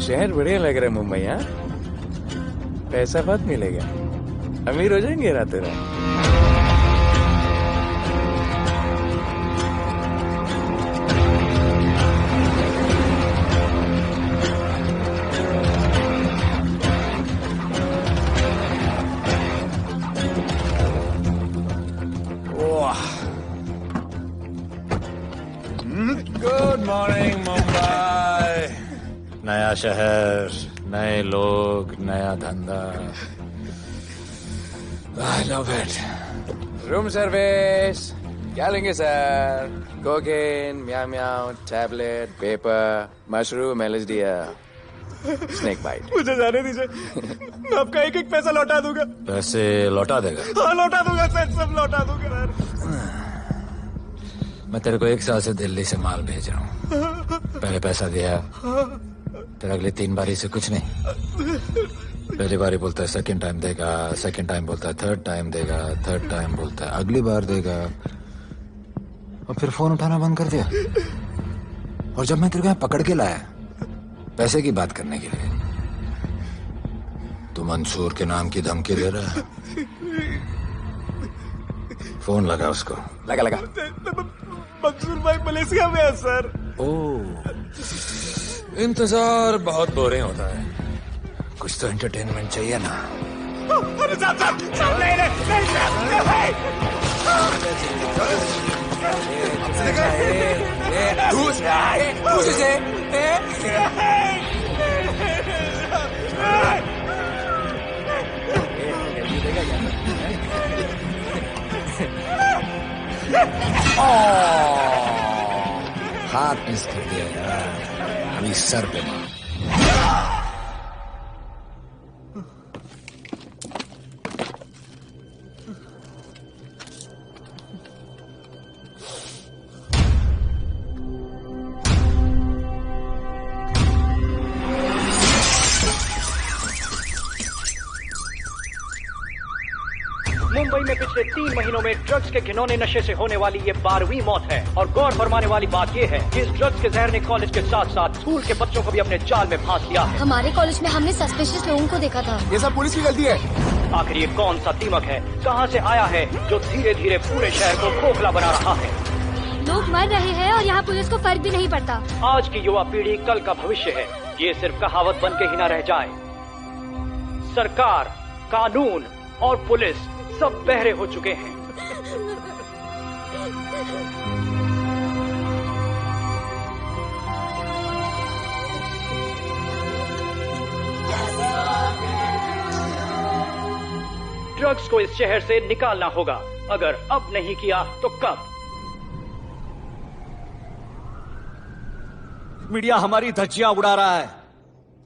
शहर बढ़िया लग रहा है मुंबई। हाँ, पैसा बहुत मिलेगा, अमीर हो जाएंगे रातों रात। Good morning Mumbai. नया शहर, नए लोग, नया धंधा। I love it. Room service क्या लेंगे sir? Cocaine, meow meow, tablet, paper, mushroom, LSD, snake bite. मुझे जाने दीजिए, मैं आपका एक एक पैसा लौटा दूंगा। पैसे लौटा देगा? हाँ लौटा दूंगा सर, सब लौटा दूंगा सर। मैं तेरे को 1 साल से दिल्ली से माल भेज रहा हूँ। पहले पैसा दिया, फिर अगली 3 बारी से कुछ नहीं। पहली बारी बोलता है सेकंड टाइम देगा, सेकंड टाइम बोलता है थर्ड टाइम देगा, थर्ड टाइम बोलता है अगली बार देगा, और फिर फोन उठाना बंद कर दिया। और जब मैं तेरे को यहाँ पकड़ के लाया पैसे की बात करने के लिए, तो मंसूर के नाम की धमकी दे रहा है। फोन लगा उसको। लगा। मंसूर भाई मलेशिया में है सर। ओह, इंतजार बहुत बोरिंग होता है, कुछ तो एंटरटेनमेंट चाहिए ना। अरे साहब हाथ मिस कर दिया यार, अभी सर पे मार। मुंबई में पिछले 3 महीनों में ड्रग्स के घिनौने नशे से होने वाली ये 12वीं मौत है। और गौर फरमाने वाली बात ये है कि इस ड्रग्स के जहर ने कॉलेज के साथ साथ स्कूल के बच्चों को भी अपने जाल में फांस लिया है। हमारे कॉलेज में हमने सस्पिशियस लोगों को देखा था। ये सब पुलिस की गलती है। आखिर ये कौन सा दीमक है, कहां से आया है, जो धीरे धीरे पूरे शहर को खोखला बना रहा है? लोग मर रहे हैं और यहाँ पुलिस को फर्क भी नहीं पड़ता। आज की युवा पीढ़ी कल का भविष्य है, ये सिर्फ कहावत बन के ही न रह जाए। सरकार, कानून और पुलिस सब बहरे हो चुके हैं। ड्रग्स को इस शहर से निकालना होगा। अगर अब नहीं किया तो कब? मीडिया हमारी धज्जियां उड़ा रहा है।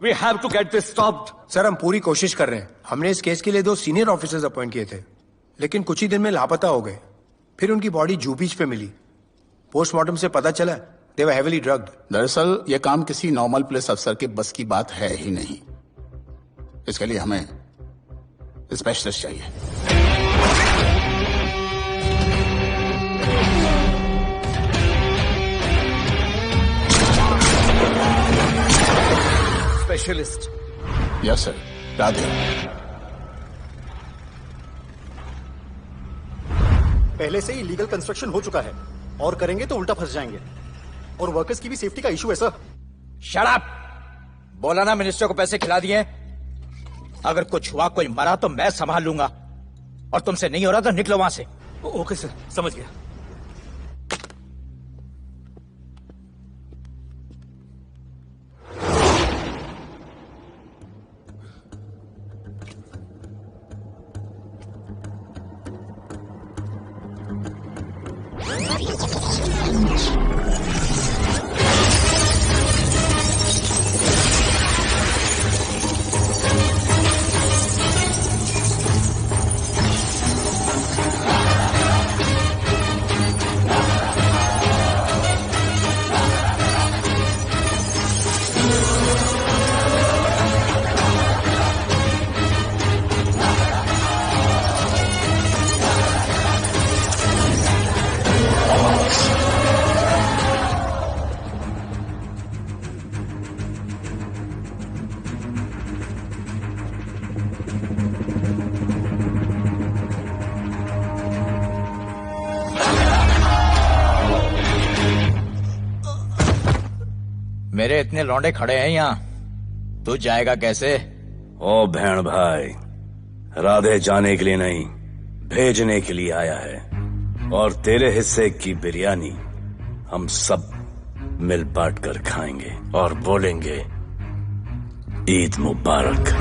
We have to get this stopped. Sir हम पूरी कोशिश कर रहे हैं। हमने इस केस के लिए 2 सीनियर ऑफिसर्स अपॉइंट किए थे, लेकिन कुछ ही दिन में लापता हो गए। फिर उनकी बॉडी जू बीच पे मिली। पोस्टमार्टम से पता चला they were heavily drugged. दरअसल यह काम किसी नॉर्मल पुलिस अफसर के बस की बात है ही नहीं। इसके लिए हमें स्पेशलिस्ट चाहिए। स्पेशलिस्ट? Yes sir, Radhe. पहले से ही लीगल कंस्ट्रक्शन हो चुका है और करेंगे तो उल्टा फंस जाएंगे। और वर्कर्स की भी सेफ्टी का इशू है सर। Shut up! बोला ना मिनिस्टर को पैसे खिला दिए। अगर कुछ हुआ, कोई मरा तो मैं संभाल लूंगा, और तुमसे नहीं हो रहा तो निकलो वहां से। ओके सर, समझ गया। मेरे इतने लौंडे खड़े हैं यहाँ, तू जाएगा कैसे? ओ बहन भाई, राधे जाने के लिए नहीं, भेजने के लिए आया है। और तेरे हिस्से की बिरयानी हम सब मिल बांट कर खाएंगे और बोलेंगे ईद मुबारक।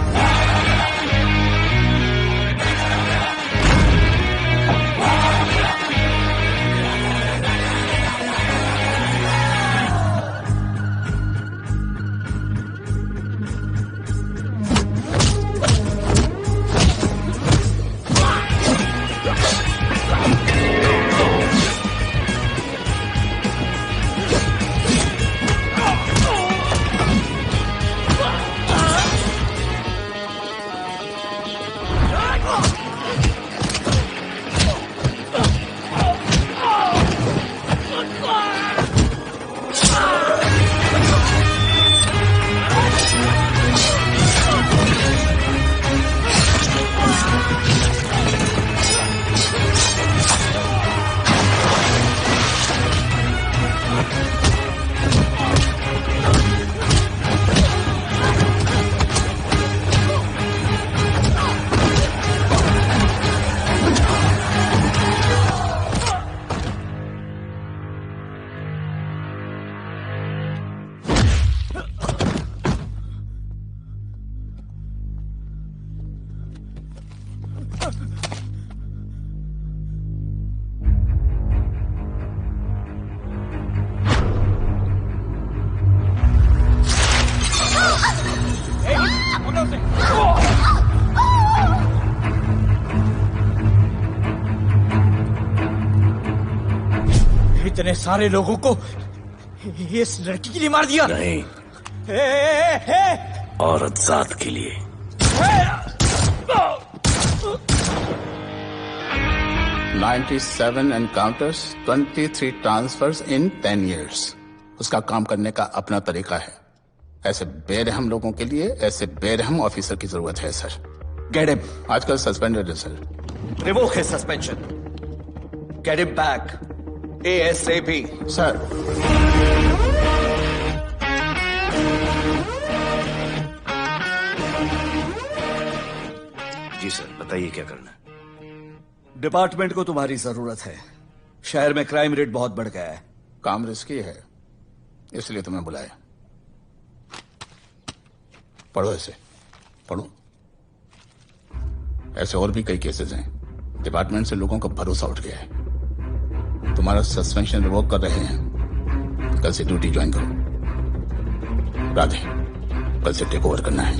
इतने सारे लोगों को इस लड़की के लिए मार दिया? नहीं, औरत जात के लिए। $97 encounters, 23 transfers in 10 years। उसका काम करने का अपना तरीका है। ऐसे बेरहम लोगों के लिए ऐसे बेरहम ऑफिसर की जरूरत है सर। Get him। आजकल सस्पेंडेड है sir. Revoke his suspension। Get him back ASAP। Sir, जी सर, बताइए क्या करना है। डिपार्टमेंट को तुम्हारी जरूरत है। शहर में क्राइम रेट बहुत बढ़ गया है। काम रिस्की है, इसलिए तुम्हें बुलाया। पढ़ो इसे, पढ़ो। ऐसे और भी कई केसेस हैं। डिपार्टमेंट से लोगों का भरोसा उठ गया है। तुम्हारा सस्पेंशन रिवोक कर रहे हैं। कल से ड्यूटी ज्वाइन करो। राधे, कल से टेक ओवर करना है।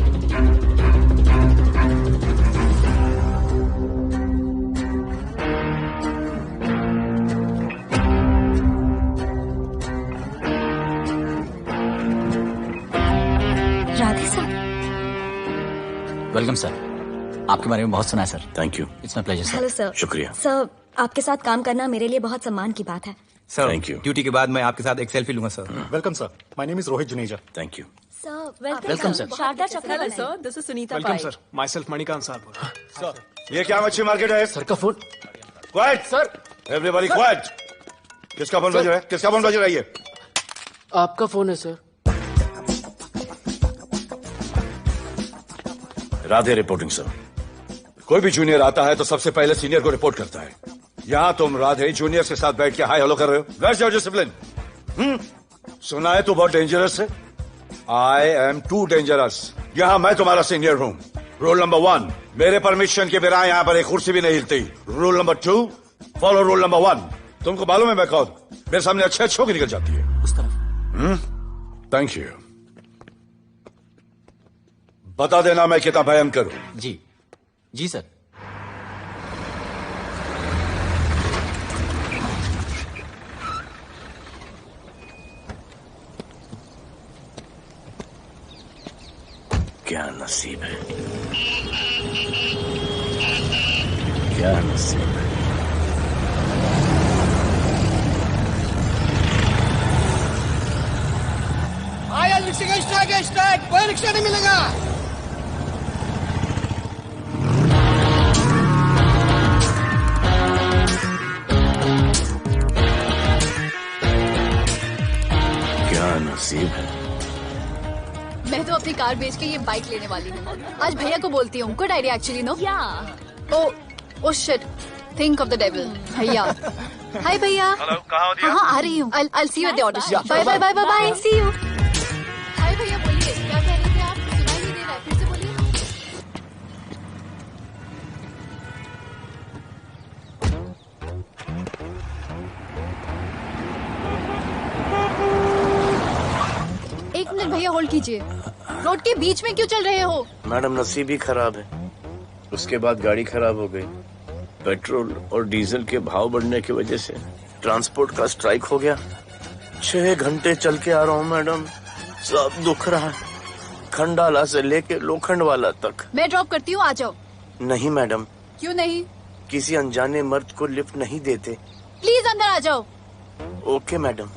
राधे सर। Welcome sir. आपके बारे में बहुत सुना है sir. Thank you. It's my pleasure sir. Hello sir. शुक्रिया सर, आपके साथ काम करना मेरे लिए बहुत सम्मान की बात है। Sir, thank you. ड्यूटी के बाद मैं आपके साथ एक सेल्फी लूंगा sir. Welcome sir, my name is Rohit Juneja. Thank you. Sir, welcome sir. Sharda Chakravarty. Sir, this is Sunita welcome Pai. Sir, myself Manikant साहब। सर, ये क्या मच्छी मार्केट है? सर का phone. Quiet sir, everybody quiet. किसका फोन बज रहा है? किसका फोन बज रहा है ये? आपका फोन है सर। Radhe reporting sir. कोई भी जूनियर आता है तो सबसे पहले सीनियर को रिपोर्ट करता है। यहाँ तुम राधे जूनियर के साथ बैठ के हाई हेलो कर रहे हो। Where's your discipline? सुना है तू बहुत डेंजरस है। I am too dangerous. यहाँ मैं तुम्हारा सीनियर हूँ। रूल नंबर 1, मेरे परमिशन के बिना यहाँ पर एक कुर्सी भी नहीं हिलती। Rule number 2, follow rule number 1। तुमको मालूम है मैं कौन? मेरे सामने अच्छे अच्छों की निकल जाती है। उस तरफ। Thank you. बता देना मैं कितना भयंकर हूं। जी जी सर। क्या नसीब है, क्या नसीब है। आया रिक्शा का स्ट्राइक है, स्ट्राइक। कोई रिक्शा नहीं मिलेगा। क्या नसीब है। अपनी कार बेच के ये बाइक लेने वाली हूँ। आज भैया को बोलती हूँ। Good idea actually, no? Oh shit, think of the devil. भैया, हाय भैया। हेलो, कहाँ हो दिया? हाँ, आ रही हूँ। I'll see you at the audition. Bye bye bye bye bye. See you. हाय भैया, बोलिए क्या कह रहे थे आप? सुनाई नहीं दे रहा है, फिर से बोलिए। एक मिनट भैया, होल्ड कीजिए। रोड के बीच में क्यों चल रहे हो? मैडम, नसीब ही खराब है। उसके बाद गाड़ी खराब हो गई। पेट्रोल और डीजल के भाव बढ़ने की वजह से ट्रांसपोर्ट का स्ट्राइक हो गया। 6 घंटे चल के आ रहा हूँ मैडम, सब दुख रहा है, खंडाला से लेके लोखंडवाला तक। मैं ड्रॉप करती हूँ, आ जाओ। नहीं मैडम। क्यों नहीं? किसी अनजाने मर्द को लिफ्ट नहीं देते। प्लीज अंदर आ जाओ। Okay madam.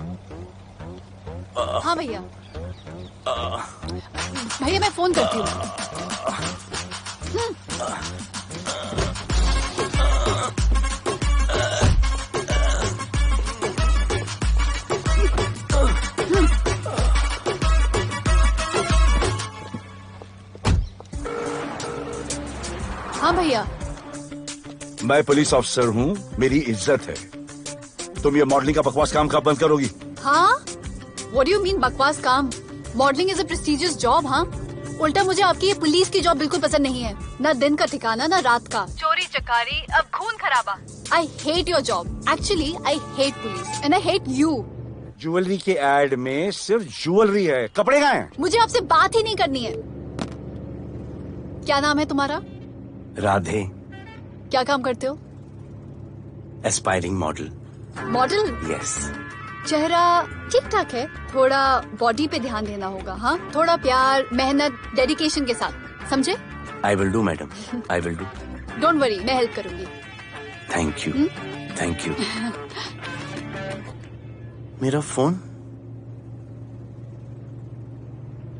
हाँ भैया। भैया मैं फोन करती हूँ। हाँ भैया। मैं पुलिस ऑफिसर हूँ, मेरी इज्जत है। तुम ये मॉडलिंग का बकवास काम कब बंद करोगी? हाँ? What do you mean बकवास काम? Modelling is a prestigious job. हाँ, उल्टा मुझे आपकी ये पुलिस की जॉब बिल्कुल पसंद नहीं है। ना दिन का ठिकाना, ना रात का। चोरी चकारी, अब खून खराबा। I hate your job. Actually, I hate police and I hate you. Jewellery के एड में सिर्फ ज्वेलरी है, कपड़े कहाँ हैं? मुझे आपसे बात ही नहीं करनी है। क्या नाम है तुम्हारा? राधे। क्या काम करते हो? Aspiring model. मॉडल? यस। चेहरा ठीक ठाक है, थोड़ा बॉडी पे ध्यान देना होगा। हाँ, थोड़ा प्यार, मेहनत, डेडिकेशन के साथ, समझे? I will do madam, I will do. Don't worry, मैं हेल्प करूंगी। Thank you, thank you. मेरा फोन?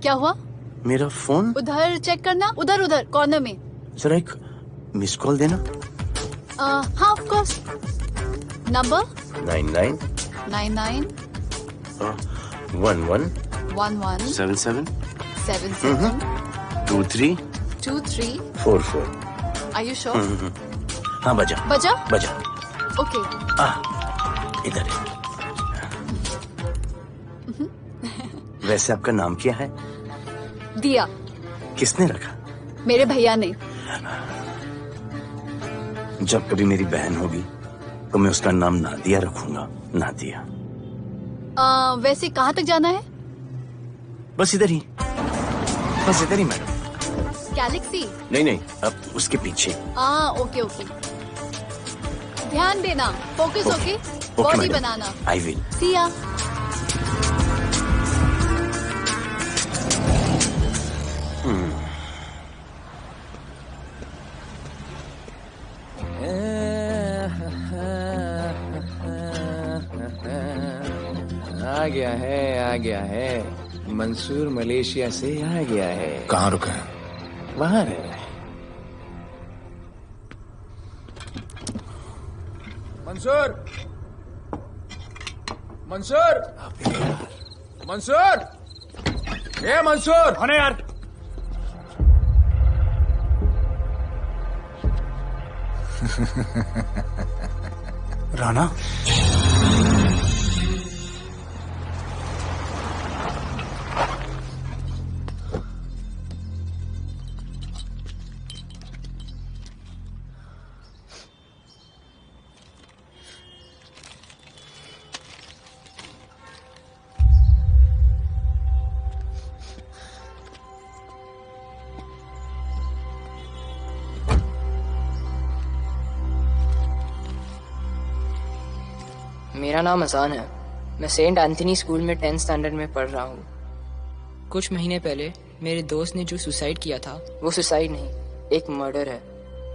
क्या हुआ? मेरा फोन? उधर चेक करना, उधर उधर कॉर्नर में। जरा एक मिस कॉल देना। हाँ, of course. Number 99 99 11 11 77 77 23 23 44। Are you sure? हाँ, बजा बजा? बजा। ओके। इधर है। वैसे आपका नाम क्या है? दिया। किसने रखा? मेरे भैया ने। जब कभी मेरी बहन होगी तो मैं उसका नाम नादिया रखूंगा। नादिया। वैसे कहाँ तक जाना है? बस इधर ही, बस इधर ही मैडम। गैलेक्सी? नहीं नहीं, अब उसके पीछे। Okay okay. ध्यान देना, फोकस ओके। बॉडी बनाना। I will. See ya. आ गया है। मंसूर मलेशिया से आ गया है। कहाँ रुका है? वहाँ रह रहा है। मंसूर, मंसूर, मंसूर, ये मंसूर। कौन है यार? राणा? मेरा नाम अजान है। मैं सेंट एंथनी स्कूल में 10th स्टैंडर्ड में पढ़ रहा हूँ। कुछ महीने पहले मेरे दोस्त ने जो सुसाइड किया था, वो सुसाइड नहीं, एक मर्डर है।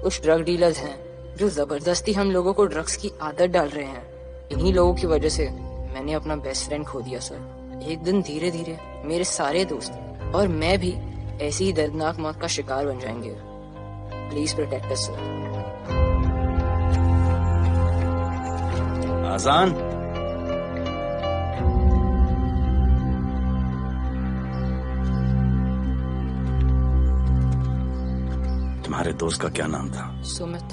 कुछ ड्रग डीलर्स हैं जो जबरदस्ती हम लोगों को ड्रग्स की आदत डाल रहे हैं। इन्हीं लोगों की वजह से मैंने अपना बेस्ट फ्रेंड खो दिया सर। एक दिन धीरे धीरे मेरे सारे दोस्त और मैं भी ऐसी ही दर्दनाक मौत का शिकार बन जाएंगे। Please protect us sir. Azaan, तुम्हारे दोस्त का क्या नाम था? सुमित।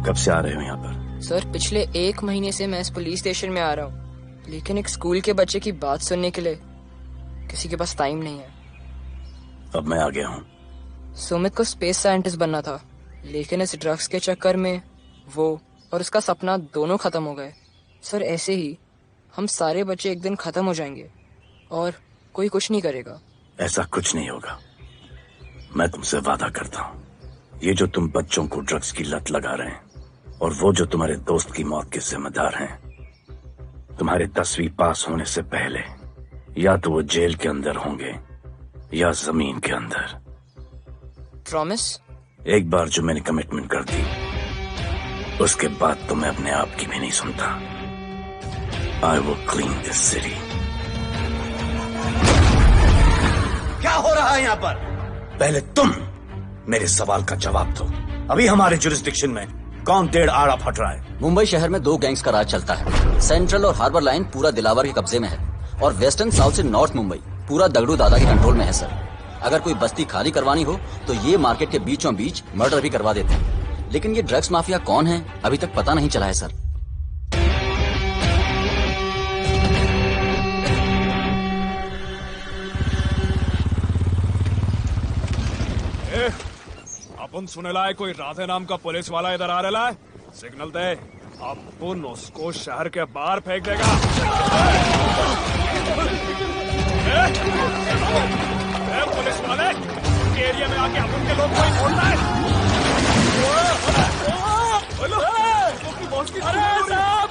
कब से आ रहे हो यहाँ पर? सर पिछले 1 महीने से मैं इस पुलिस स्टेशन में आ रहा हूँ, लेकिन एक स्कूल के बच्चे की बात सुनने के लिए किसी के पास टाइम नहीं है। अब मैं आ गया हूँ। सुमित को स्पेस साइंटिस्ट बनना था, लेकिन इस ड्रग्स के चक्कर में वो और उसका सपना दोनों खत्म हो गए। सर ऐसे ही हम सारे बच्चे एक दिन खत्म हो जाएंगे और कोई कुछ नहीं करेगा। ऐसा कुछ नहीं होगा, मैं तुमसे वादा करता हूँ। ये जो तुम बच्चों को ड्रग्स की लत लगा रहे हैं और वो जो तुम्हारे दोस्त की मौत के जिम्मेदार हैं, तुम्हारे 10वीं पास होने से पहले या तो वो जेल के अंदर होंगे या जमीन के अंदर। प्रॉमिस? एक बार जो मैंने कमिटमेंट कर दी, उसके बाद तो मैं अपने आप की भी नहीं सुनता। I will clean this city. क्या हो रहा है यहाँ पर? पहले तुम मेरे सवाल का जवाब दो। अभी हमारे जुरिस्डिक्शन में कौन टेढ़ आड़ा फट रहा है? मुंबई शहर में 2 गैंग्स का राज चलता है। सेंट्रल और हार्बर लाइन पूरा दिलावर के कब्जे में है और वेस्टर्न साउथ से नॉर्थ मुंबई पूरा दगड़ू दादा के कंट्रोल में है सर। अगर कोई बस्ती खाली करवानी हो तो ये मार्केट के बीचों बीच मर्डर भी करवा देते हैं, लेकिन ये ड्रग्स माफिया कौन है अभी तक पता नहीं चला है सर। अपन सुनेला है कोई राधे नाम का पुलिस वाला इधर आ रहा है। सिग्नल दे, अपन उसको शहर के बाहर फेंक देगा। पुलिस वाले एरिया में आके अपन के लोग कोई बोलता है। अरे साहब,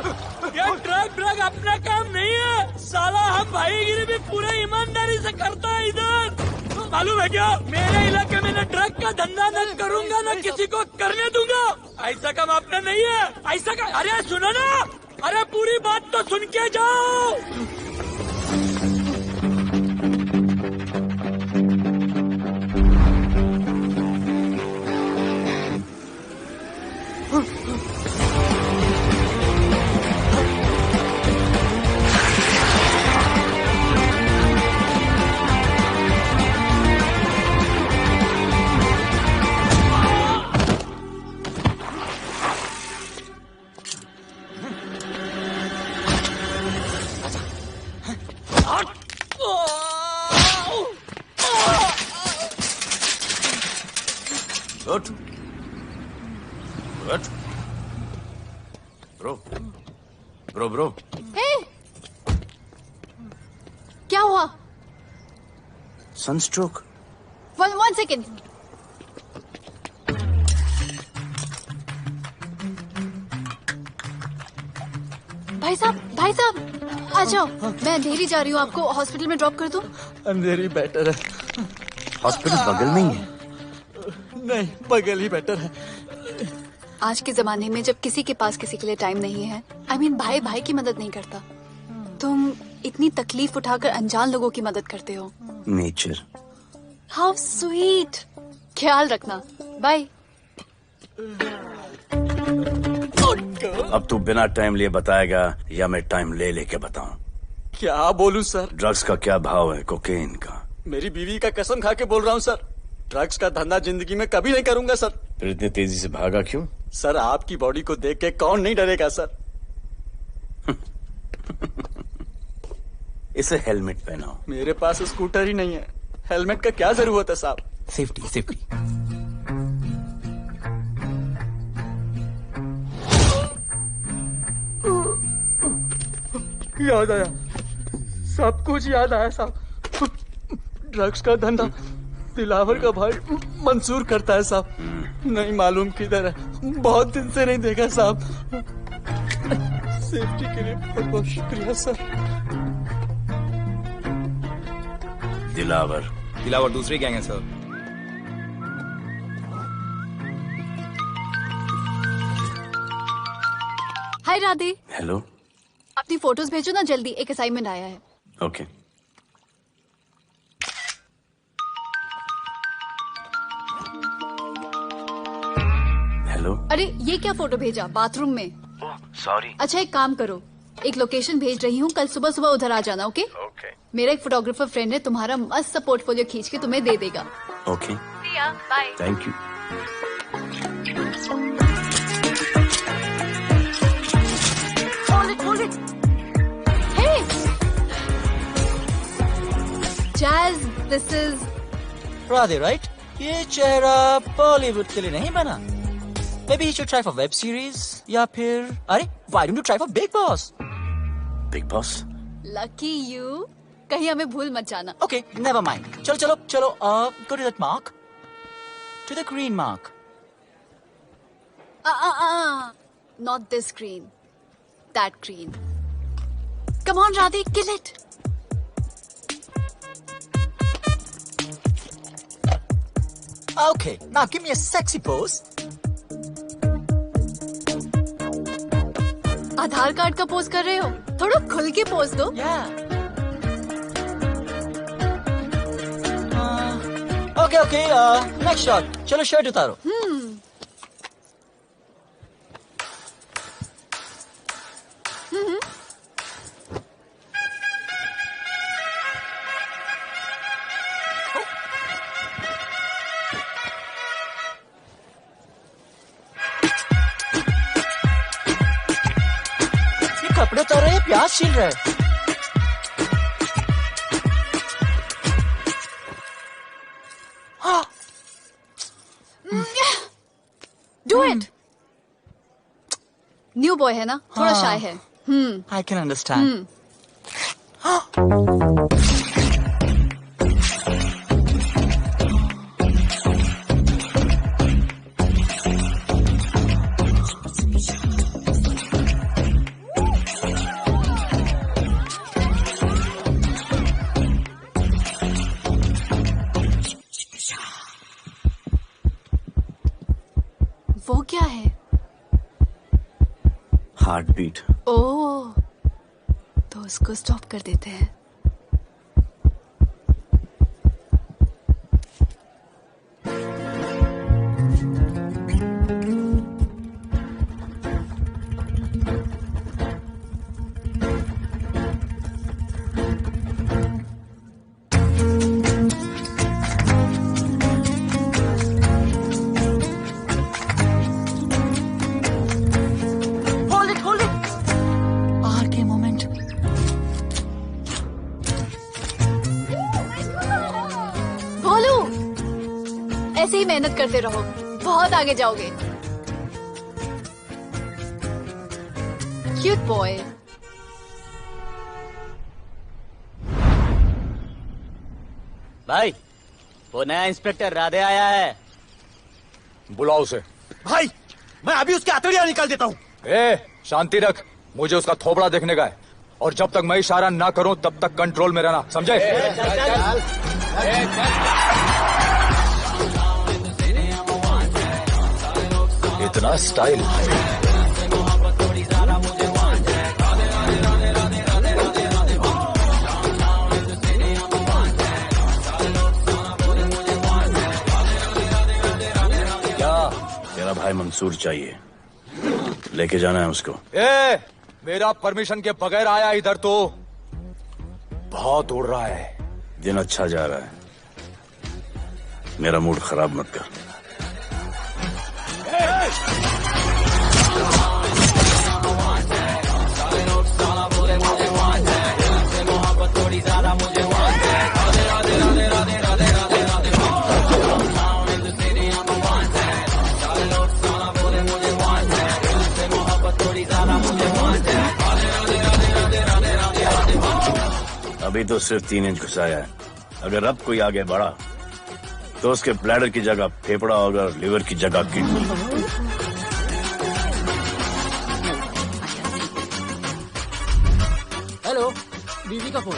ये ड्रग अपना काम नहीं है। साला हम भाईगिरी भी पूरे ईमानदारी से करता है इधर। मालूम है क्या, मेरे इलाके में न ड्रग का धंधा न करूंगा न किसी को करने दूंगा। ऐसा काम अपना नहीं है। ऐसा का, अरे सुनो ना, अरे पूरी बात तो सुन के जाओ। ब्रो क्या हुआ? सनस्ट्रोक। One second. भाई साहब आ जाओ। मैं अंधेरी जा रही हूँ, आपको हॉस्पिटल में ड्रॉप कर दूँ? अंधेरी बेटर है। हॉस्पिटल बगल में ही है? नहीं, बगल ही बेटर है। आज के जमाने में जब किसी के पास किसी के लिए टाइम नहीं है, भाई भाई की मदद नहीं करता, तुम इतनी तकलीफ उठाकर अनजान लोगों की मदद करते हो। नेचर। How sweet. ख्याल रखना, बाय। अब तू बिना टाइम लिए बताएगा या मैं टाइम ले लेके बताऊं? क्या बोलूं सर? ड्रग्स का क्या भाव है कोकेन का? मेरी बीवी का कसम खा के बोल रहा हूँ सर, ड्रग्स का धंधा जिंदगी में कभी नहीं करूंगा सर। फिर इतनी तेजी से भागा क्यों? सर आपकी बॉडी को देख के कौन नहीं डरेगा सर। इसे हेलमेट पहनाओ। मेरे पास स्कूटर ही नहीं है, हेलमेट का क्या जरूरत है साहब? Safety safety. याद आया, सब कुछ याद आया साहब। ड्रग्स का धंधा दिलावर का भाई मंसूर करता है साहब। नहीं मालूम किधर है, बहुत दिन से नहीं देखा साहब। सेफ्टी के लिए बहुत बहुत शुक्रिया सर। दिलावर दूसरी गैंग है सर। हाय राधे। हेलो। अपनी फोटोज भेजो ना जल्दी, एक असाइनमेंट आया है। ओके। हेलो। अरे ये क्या फोटो भेजा बाथरूम में? सॉरी। अच्छा एक काम करो, एक लोकेशन भेज रही हूँ, कल सुबह सुबह उधर आ जाना। ओके? मेरा एक फोटोग्राफर फ्रेंड है, तुम्हारा मस्त सा पोर्टफोलियो खींच के तुम्हें दे देगा। Okay. Bye. Thank you. This is Radhe, right? ये चेहरा बॉलीवुड के लिए नहीं बना. Maybe he should try for web series या फिर अरे why don't you try for Big Boss? Big Boss? Lucky you. कहीं हमें भूल मत जाना. Okay, never mind. चलो. Go to that mark. To the green mark. Not this green. That green. Come on, Radhe, kill it. Okay, now give me a sexy pose. Aadhaar card का pose कर रहे हो? थोड़ा खुल के pose दो. Okay, next shot. चलो shirt उतारो. ये कपड़े उतार रहे हैं, प्याज छील रहे हैं. Do it. न्यू बॉय है ना, थोड़ा शाय है. I can understand. वो क्या है? Heart beat. ओह, तो उसको स्टॉप कर देते हैं. ऐसे ही मेहनत करते रहो, बहुत आगे जाओगे. Cute boy. भाई, वो नया इंस्पेक्टर राधे आया है. बुलाओ उसे. भाई, मैं अभी उसकी हथेलियां निकाल देता हूँ. शांति रख. मुझे उसका थोबड़ा देखने का है, और जब तक मैं इशारा ना करूं तब तक कंट्रोल में रहना, समझे? इतना स्टाइल. क्या? तेरा भाई मंसूर चाहिए, लेके जाना है उसको. मेरा परमिशन के बगैर आया इधर तो बहुत उड़ रहा है. दिन अच्छा जा रहा है, मेरा मूड खराब मत कर. अभी तो सिर्फ 3 इंच घुसाया है. अगर अब कोई आगे बढ़ा तो उसके ब्लैडर की जगह फेफड़ा होगा और लिवर की जगह किडनी. हेलो, बीवी का फोन.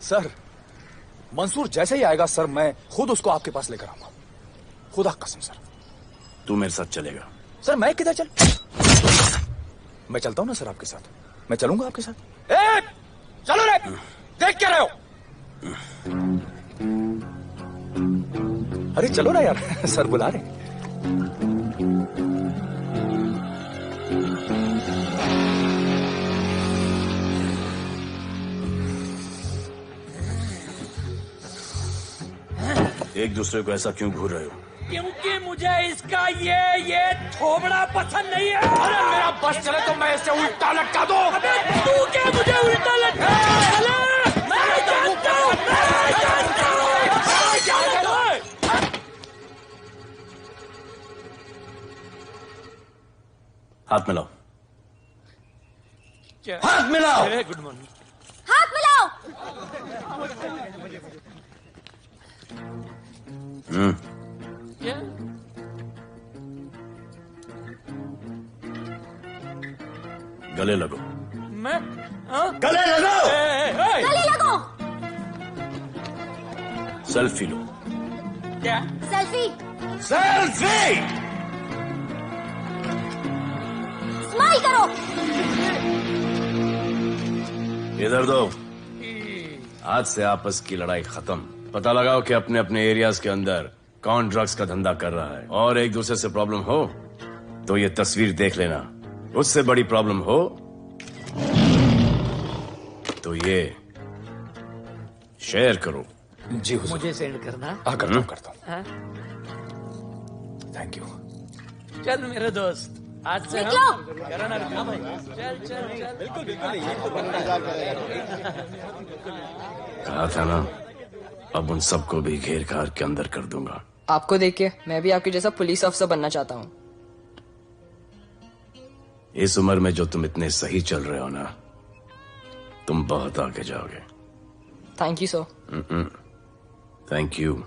सर, मंसूर जैसे ही आएगा सर, मैं खुद उसको आपके पास लेकर आऊंगा. खुदा कसम सर. तू मेरे साथ चलेगा? सर मैं किधर मैं चलता हूं ना सर आपके साथ. मैं चलूंगा आपके साथ. चलो रे, देख क्या रहे हो? अरे चलो ना यार, सर बुला रहे. एक दूसरे को ऐसा क्यों घूर रहे हो? क्योंकि मुझे इसका ये थोबड़ा पसंद नहीं है. अरे मेरा बस चले तो मैं इसे उल्टा लटका दूं. अबे तू क्या मुझे उल्टा लटका? हाथ मिलाओ। हाथ मिलाओ। Good morning. हाथ मिलाओ। क्या? गले लगो। मैं? हाँ? गले लगो। गले लगो। सेल्फी लो। क्या? सेल्फी। सेल्फी। स्माइल करो। इधर दो। आज से आपस की लड़ाई खत्म। पता लगाओ कि अपने अपने एरियाज के अंदर कौन ड्रग्स का धंधा कर रहा है, और एक दूसरे से प्रॉब्लम हो तो ये तस्वीर देख लेना। उससे बड़ी प्रॉब्लम हो तो ये शेयर करो। जी हुजूर। मुझे सेंड करना। हाँ, करता हूँ। हाँ? Thank you. चल मेरे दोस्त, आज से निकलो। करो ना रुकना भाई। चल चल चल। बिल्कुल बिल्कुल, ये तो कहा था ना, अब उन सबको भी घेर घार के अंदर कर दूंगा। आपको देख के मैं भी आपके जैसा पुलिस अफसर बनना चाहता हूँ। इस उम्र में जो तुम इतने सही चल रहे हो ना, तुम बहुत आगे जाओगे। Thank you sir. Thank you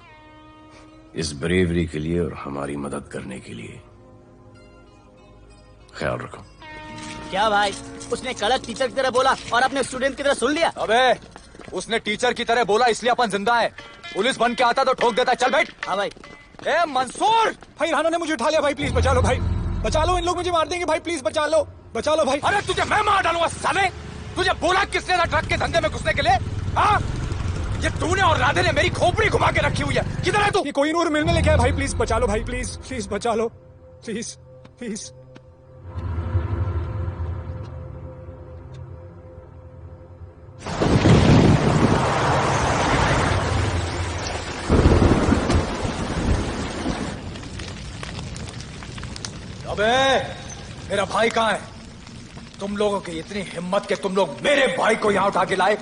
इस ब्रेवरी के लिए और हमारी मदद करने के लिए। ख्याल रखो। क्या भाई, उसने गलत टीचर की तरह बोला और अपने स्टूडेंट की तरह सुन लिया? अबे उसने टीचर की तरह बोला इसलिए अपन जिंदा है। पुलिस बन के आता तो ठोक देता। चल बैठ। हाँ भाई। ए मंसूर, भाई राना ने मुझे उठा लिया। भाई प्लीज बचा लो, भाई बचा लो, इन लोग मुझे मार देंगे। भाई प्लीज बचा लो, बचा लो भाई। अरे तुझे मैं मार डालूंगा साले। तुझे बोला किसने था ट्रक के धंधे में घुसने के लिए? हाँ, ये तूने और राधे ने मेरी खोपड़ी घुमा के रखी हुई है। किधर है तू? ये कोई नूर मिलने लेके आया। भाई प्लीज बचा लो, भाई प्लीज प्लीज बचा लो, प्लीज प्लीज। अबे मेरा भाई कहाँ है? तुम लोगों की इतनी हिम्मत कि तुम लोग मेरे भाई को यहाँ उठा के लाए।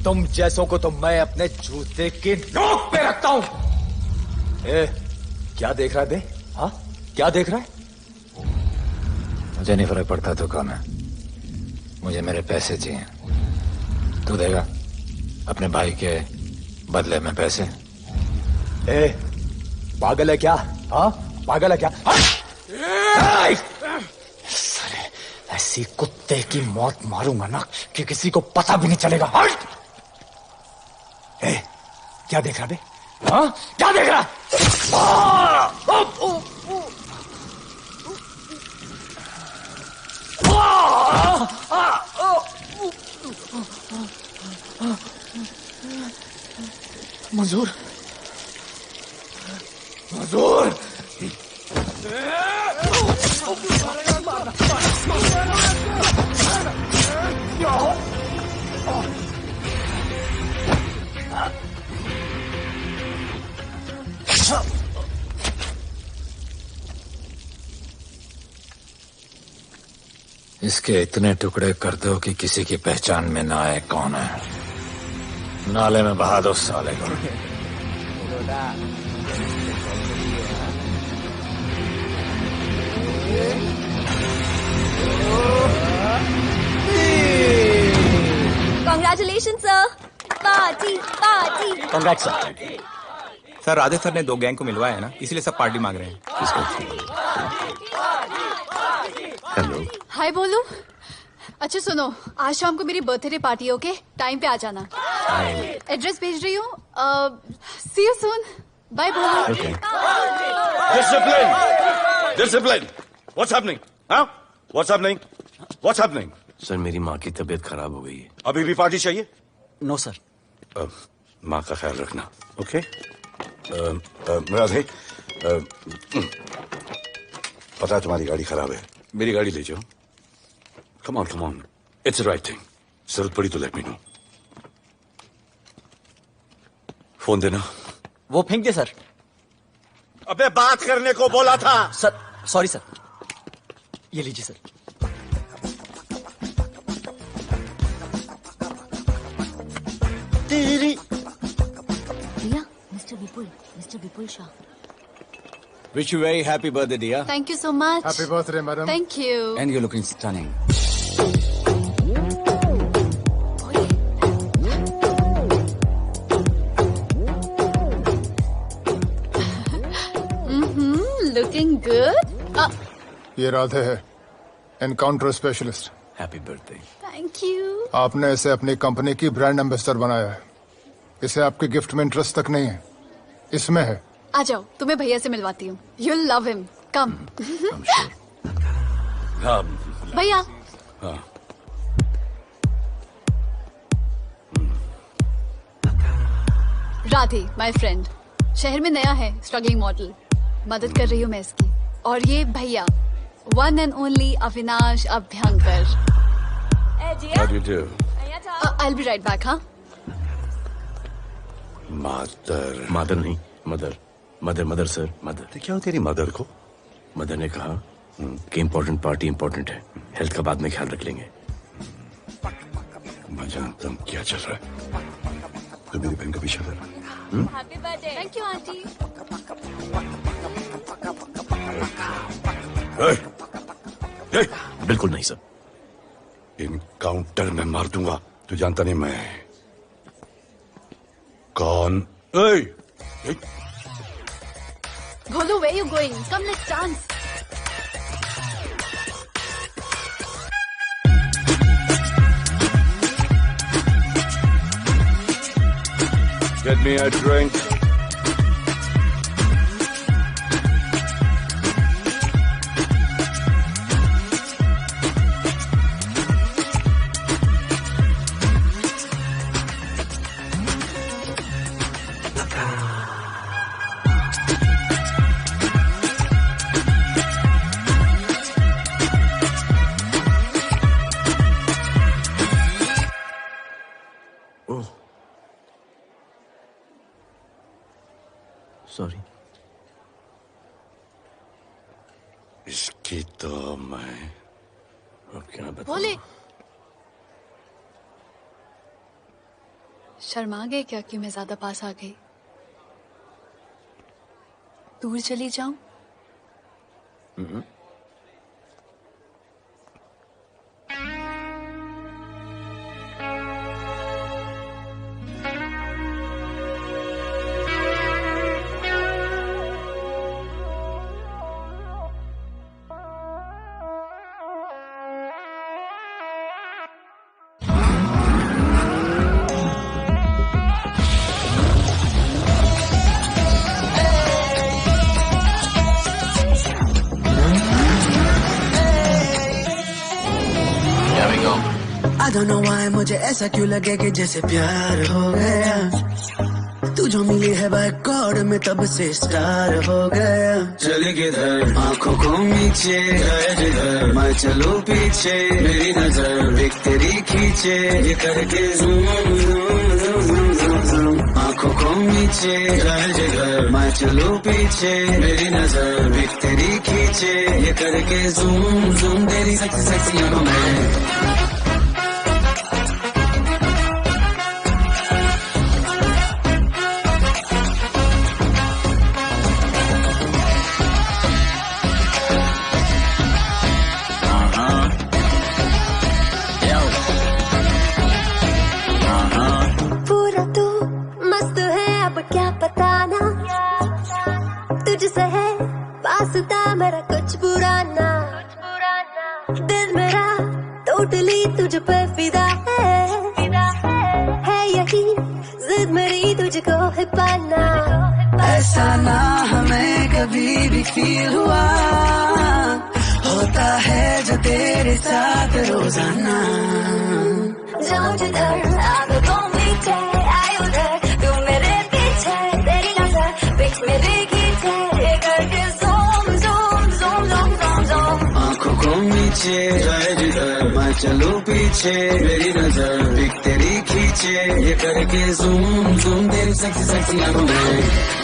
तुम जैसों को तो मैं अपने जूते की नोक पे रखता हूँ। ए, क्या देख रहा है बे? हाँ, क्या देख रहा है? मुझे नहीं फर्क पड़ता तू कौन है, मुझे मेरे पैसे चाहिए। तू देगा अपने भाई के बदले में पैसे? ए, पागल है क्या? हाँ, पागल है क्या? सारे ऐसी कुत्ते की मौत मारूंगा ना कि किसी को पता भी नहीं चलेगा। हट! ए, क्या देख रहा बे? हाँ, क्या देख रहा? मंजूर, मंजूर। इसके इतने टुकड़े कर दो कि किसी की पहचान में ना आए कौन है। नाले में बहा दो साले को। Congratulations, sir. Party party. Congrats sir. Sir Radhe sir ने 2 गैंग को मिलवाया है ना, इसलिए सब पार्टी मांग रहे हैं। हेलो। हाय बोलू। अच्छा सुनो, आज शाम को मेरी बर्थडे पार्टी है, ओके? टाइम पे आ जाना। एड्रेस भेज रही हूँ। See you soon. बाय बोलू। Discipline, discipline. What's happening? हाँ, what's happening? What's happening? Sir मेरी माँ की तबीयत खराब हो गई है। अभी भी पार्टी चाहिए? No sir. माँ का ख्याल रखना, ओके? राधे, पता है तुम्हारी गाड़ी खराब है, मेरी गाड़ी ले जाओ। Come on, come on, it's the right thing. जरूरत पड़ी तो लेट मी नो। फोन देना। वो फेंक दे सर। अबे बात करने को बोला था। Sir sorry sir. ये लीजिए सर। भैया, mister Vipul Shah. Wish you very happy birthday, dear. Thank you so much. Happy birthday, madam. Thank you. And you're looking stunning. Looking good. ये राधे है, encounter specialist. Happy birthday. Thank you. आपने इसे अपनी company की brand ambassador बनाया है। इसे आपके गिफ्ट में इंटरेस्ट तक नहीं है, इसमें है। आ जाओ, तुम्हें भैया से मिलवाती हूँ। You'll love him. Come. भैया। राधे, माय फ्रेंड, शहर में नया है, स्ट्रगलिंग मॉडल, मदद कर रही हूँ मैं इसकी। और ये भैया, one and only Avinash Abhyankar. How do you do? I'll be right back, हाँ? मदर नहीं, मदर सर, मदर। तो क्या हो तेरी मदर को? मदर ने कहा कि इम्पोर्टेंट पार्टी इम्पोर्टेंट है, हेल्थ का बाद में ख्याल रख लेंगे। भजन तुम क्या चल रहा है? तो मेरी बहन का पीछा कर रहा है। Happy birthday. Thank you aunty. बिल्कुल नहीं सर। इनकाउंटर में मार दूंगा। तू जानता नहीं मैं कौन? Bholu, where you going? Come, let's dance. Get me a drink. Sorry. इसकी तो मैं अब क्या बताऊं? भोले, शर्मा गए क्या कि मैं ज्यादा पास आ गई? दूर चली जाऊं? I don't know why मुझे ऐसा क्यों लगे कि जैसे प्यार हो गया। तू जो मिली है बाय गॉड में तब से स्टार हो गया। चले किधर आंखों को नीचे जिधर मैं चलूं पीछे मेरी नजर एक तेरी खींचे ये करके ज़ूम आंखों को नीचे जिधर मैं चलूं पीछे मेरी नजर एक तेरी खींचे ये करके ज़ूम तेरी सेक्सी सेक्सी आंखों में। तुझसे है वास्ता मेरा कुछ पुराना, दिल मेरा टोटली तुझ पे फिदा है यही जिद मेरी तुझको है पाना। ऐसा ना हमें कभी भी फील हुआ, होता है जो तेरे साथ रोजाना। जाऊं जिधर आदतों मीठे आए उधर तू मेरे पीछे तेरी नजर बीच मेरे खींचे ये करके zoom zoom zoom zoom zoom zoom आंखों को नीचे जाए जिधर मैं चलूं पीछे मेरी नजर बिक तेरी खींचे ये करके ज़ूम ज़ूम तेरी सेक्सी सेक्सी आंखों में।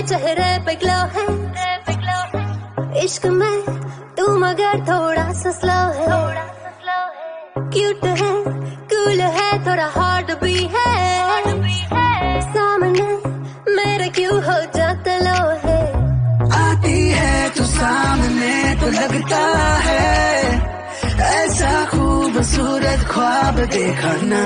चेहरे पे ग्लो है इश्क में तू मगर थोड़ा सा स्लो है, क्यूट है, कूल है, थोड़ा हार्ड भी है, सामने मेरे क्यों हो जाता लो है। आती है तू सामने तो लगता है ऐसा खूबसूरत ख्वाब देखा ना।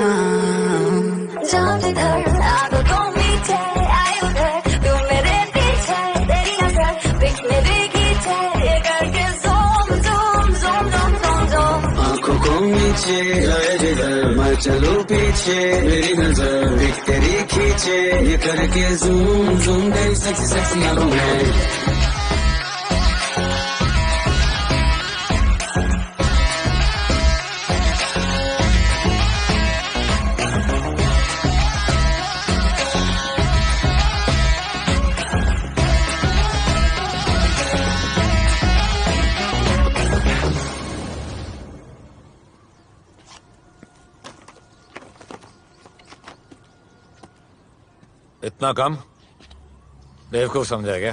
जाओ जिधर आदतों पीछे आए उधर, तू मेरे पीछे तेरी नजर पिक मेरे खींचे, ये करके zoom zoom zoom zoom zoom zoom. आंखों को नीचे आए जिधर मैं चलूं पीछे, मेरी नजर पिक तेरी खींचे, ये करके ज़ूम ज़ूम तेरी सेक्सी सेक्सी आंखों में। इतना कम? बेवकूफ समझा क्या?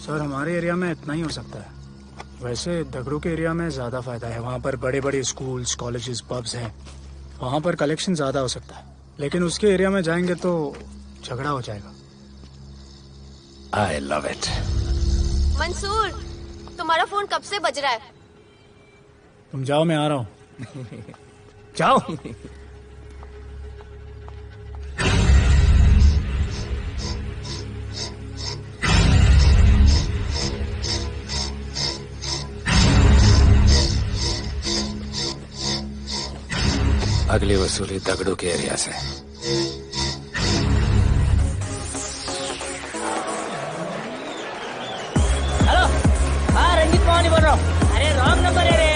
सर हमारे एरिया में इतना ही हो सकता है, वैसे दगड़ू के एरिया में ज्यादा फायदा है। वहाँ पर बड़े बड़े स्कूल्स, कॉलेजेस, पब्स हैं, वहाँ पर कलेक्शन ज्यादा हो सकता है। लेकिन उसके एरिया में जाएंगे तो झगड़ा हो जाएगा। I love it. मंसूर, तुम्हारा फोन कब से बज रहा है? तुम जाओ, मैं आ रहा हूँ। जाओ। अगली वसूली दगड़ू के एरिया से। हेलो, हाँ रंजीत मोहन बोल रहा हूँ। अरे रॉन्ग नंबर है रे।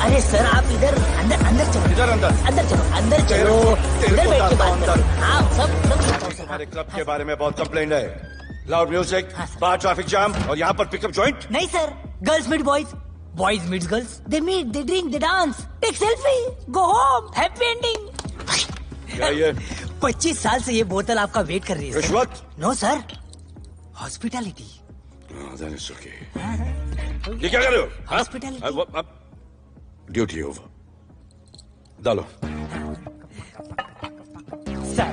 अरे सर आप इधर अंदर अंदर चलो, इधर अंदर चलो, अंदर चलो, इधर बैठ के बात करो। हाँ सब हमारे क्लब के बारे में बहुत कंप्लेंट है। लाउड म्यूजिक, बाहर ट्रैफिक जाम और यहाँ पर पिकअप जॉइंट। नहीं sir, girls meet boys, boys meets girls, they meet, they drink, they dance, take selfie, go home, happy ending. क्या ये? 25 साल से ये बोतल आपका वेट कर रही है। रिश्वत? No sir, hospitality. Then it's okay. ये क्या कर रहे हो? हॉस्पिटैलिटी। Duty over. डालो। सर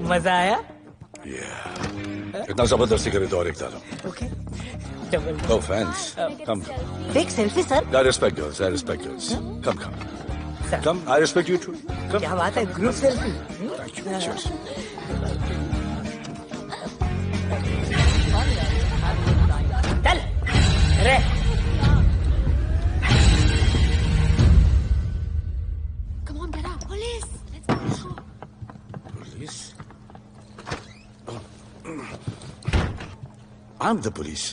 मजा आया? इतना जबरदस्ती करे तो और एक डालो। Okay. No fans. Come. Take selfie, sir. I respect girls. I respect girls. Come, come. Come. I respect you too. Come. क्या बात है? Group selfie. Thank you. Cheers. चल, रे। Come on, get up. Police. Let's go. Police? I'm the police.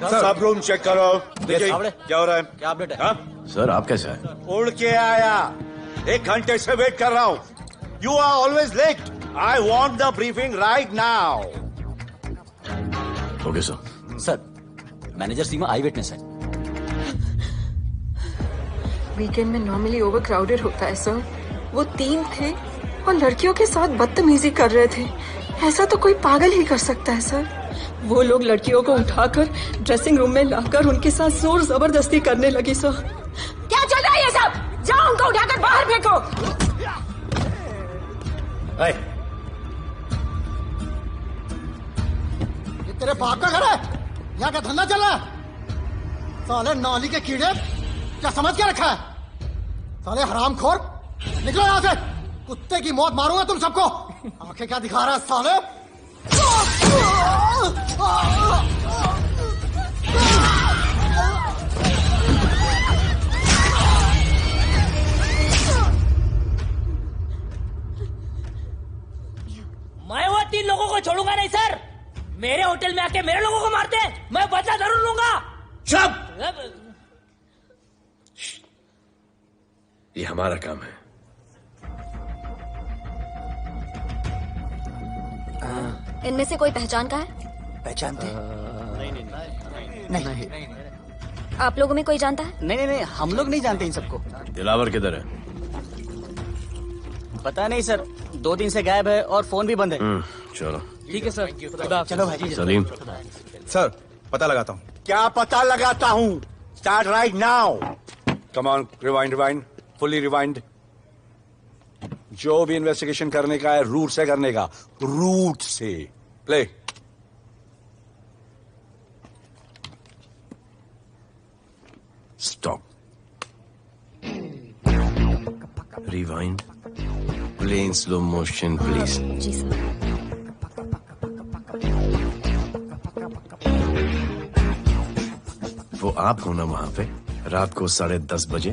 सब room check करो। देखिए क्या हो रहा है? क्या अपडेट है? हाँ? सर आप कैसे हैं? उड़ के आया, 1 घंटे से वेट कर रहा हूँ। You are always late. I want the briefing right now. Okay sir. Sir, manager Seema eyewitness है। वीकेंड में नॉर्मली ओवर क्राउडेड होता है सर। वो 3 थे और लड़कियों के साथ बदतमीजी कर रहे थे। ऐसा तो कोई पागल ही कर सकता है सर। वो लोग लड़कियों को उठाकर ड्रेसिंग रूम में लाकर उनके साथ जोर जबरदस्ती करने लगी सर। क्या चल रहा है ये सब? जाओ उनको उठाकर बाहर फेंको। ये तेरे बाप का घर है? यहाँ का धंधा चल रहा है? साले नाली के कीड़े, क्या समझ के रखा है? साले हरामखोर, निकलो यहाँ से। कुत्ते की मौत मारूंगा तुम सबको। आंखें क्या दिखा रहा है साले? मैं वो 3 लोगों को छोड़ूंगा नहीं सर। मेरे होटल में आके मेरे लोगों को मारते हैं, मैं बदला जरूर लूंगा। चुप। ये हमारा काम है। इनमें से कोई पहचान का है? पहचानते? नहीं। आप लोगों में कोई जानता है? नहीं, हम लोग नहीं जानते इन सबको। दिलावर किधर है? पता नहीं सर, 2 दिन से गायब है और फोन भी बंद है। चलो ठीक है सर, चलो भाई। सलीम सर पता लगाता हूँ। क्या पता लगाता हूँ? Start right now. Come on, rewind, fully rewind. जो भी इन्वेस्टिगेशन करने का है रूट से करने का, रूट से। Play. Stop. Rewind. Play in slow motion please. जी सर। वो आप हो ना वहां पे रात को 10:30 बजे?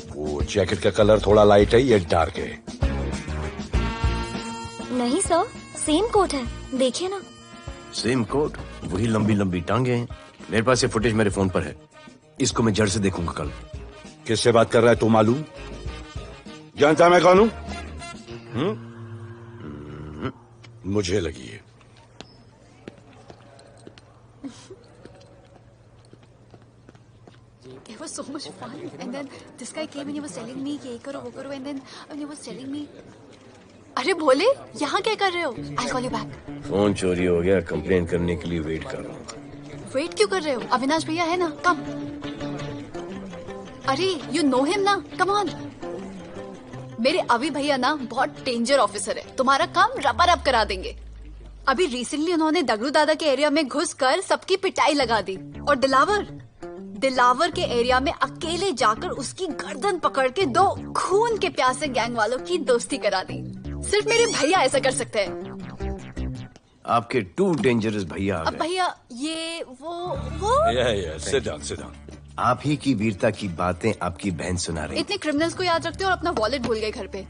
वो जैकेट का कलर थोड़ा लाइट है, ये डार्क है। नहीं सर, सेम कोट है, देखिए ना। सेम कोट, वही लंबी लंबी टांगे हैं। मेरे पास ये फुटेज मेरे फोन पर है, इसको मैं जड़ से देखूंगा कल। किससे बात कर रहा है तू? मालूम? जानता मैं कौन हूं? मुझे लगी है। It was so much fun, and then this guy came and he was telling me कि ये करो वो करो, and then he was telling me, अरे भोले यहाँ क्या कर रहे हो? I'll call you back. Phone चोरी हो गया, कंप्लेन करने के लिए वेट कर रहा हूँ। वेट क्यों कर रहे हो? अविनाश भैया है ना, कम। अरे यू नो हिम ना, कम ऑन। मेरे अभी भैया ना बहुत डेंजर ऑफिसर है, तुम्हारा काम रबर अप करा देंगे। अभी रिसेंटली उन्होंने दगड़ू दादा के एरिया में घुसकर सबकी पिटाई लगा दी, और दिलावर के एरिया में अकेले जाकर उसकी गर्दन पकड़ के 2 खून के प्यासे गैंग वालों की दोस्ती करा दी। सिर्फ मेरे भैया ऐसा कर सकते हैं। आपके 2 डेंजरस भैया आ अब गए। भैया ये वो sit down. आप ही की वीरता की बातें आपकी बहन सुना रही। इतने क्रिमिनल्स को याद रखते हो और अपना वॉलेट भूल गए घर पे।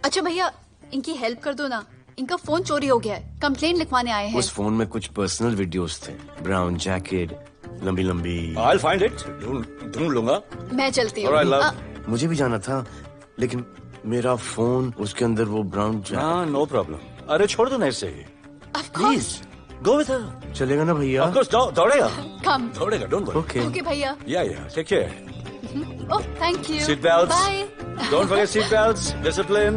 अच्छा भैया इनकी हेल्प कर दो ना, इनका फोन चोरी हो गया है, कंप्लेन लिखवाने आए हैं। उस फोन में कुछ पर्सनल वीडियोस थे, ब्राउन जैकेट, लंबी लंबी। I'll find it. ढूंढ लूंगा। मैं चलती हूँ। मुझे भी जाना था, लेकिन मेरा फोन, उसके अंदर वो ब्राउन जैकेट। हाँ, नो प्रॉब्लम। अरे छोड़ दो ना इसे। Please go with her. चलेगा ना भैया? Of course, दौड़ेगा। कम। दौड़ेगा, डोंट वरी। ओके भैया। Yeah, take care. Oh thank you. Seat belts. Bye. Don't forget seat belts. Discipline.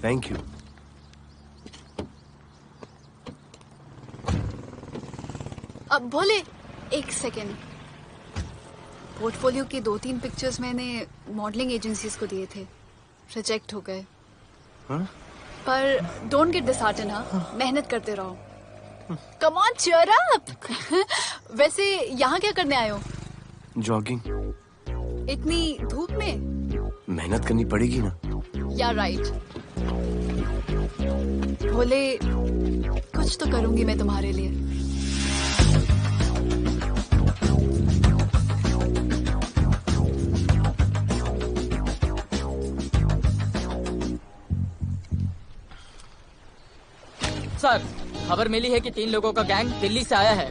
Thank you. अब भोले एक सेकेंड, पोर्टफोलियो की 2-3 पिक्चर्स मैंने मॉडलिंग एजेंसीज को दिए थे, रिजेक्ट हो गए। पर डोंट गेट डिसहार्टेंड, हाँ, मेहनत करते रहो। Come on cheer up. वैसे यहाँ क्या करने आए हो? जॉगिंग। इतनी धूप में? मेहनत करनी पड़ेगी ना। या राइट। भोले कुछ तो करूंगी मैं तुम्हारे लिए। सर खबर मिली है कि 3 लोगों का गैंग दिल्ली से आया है।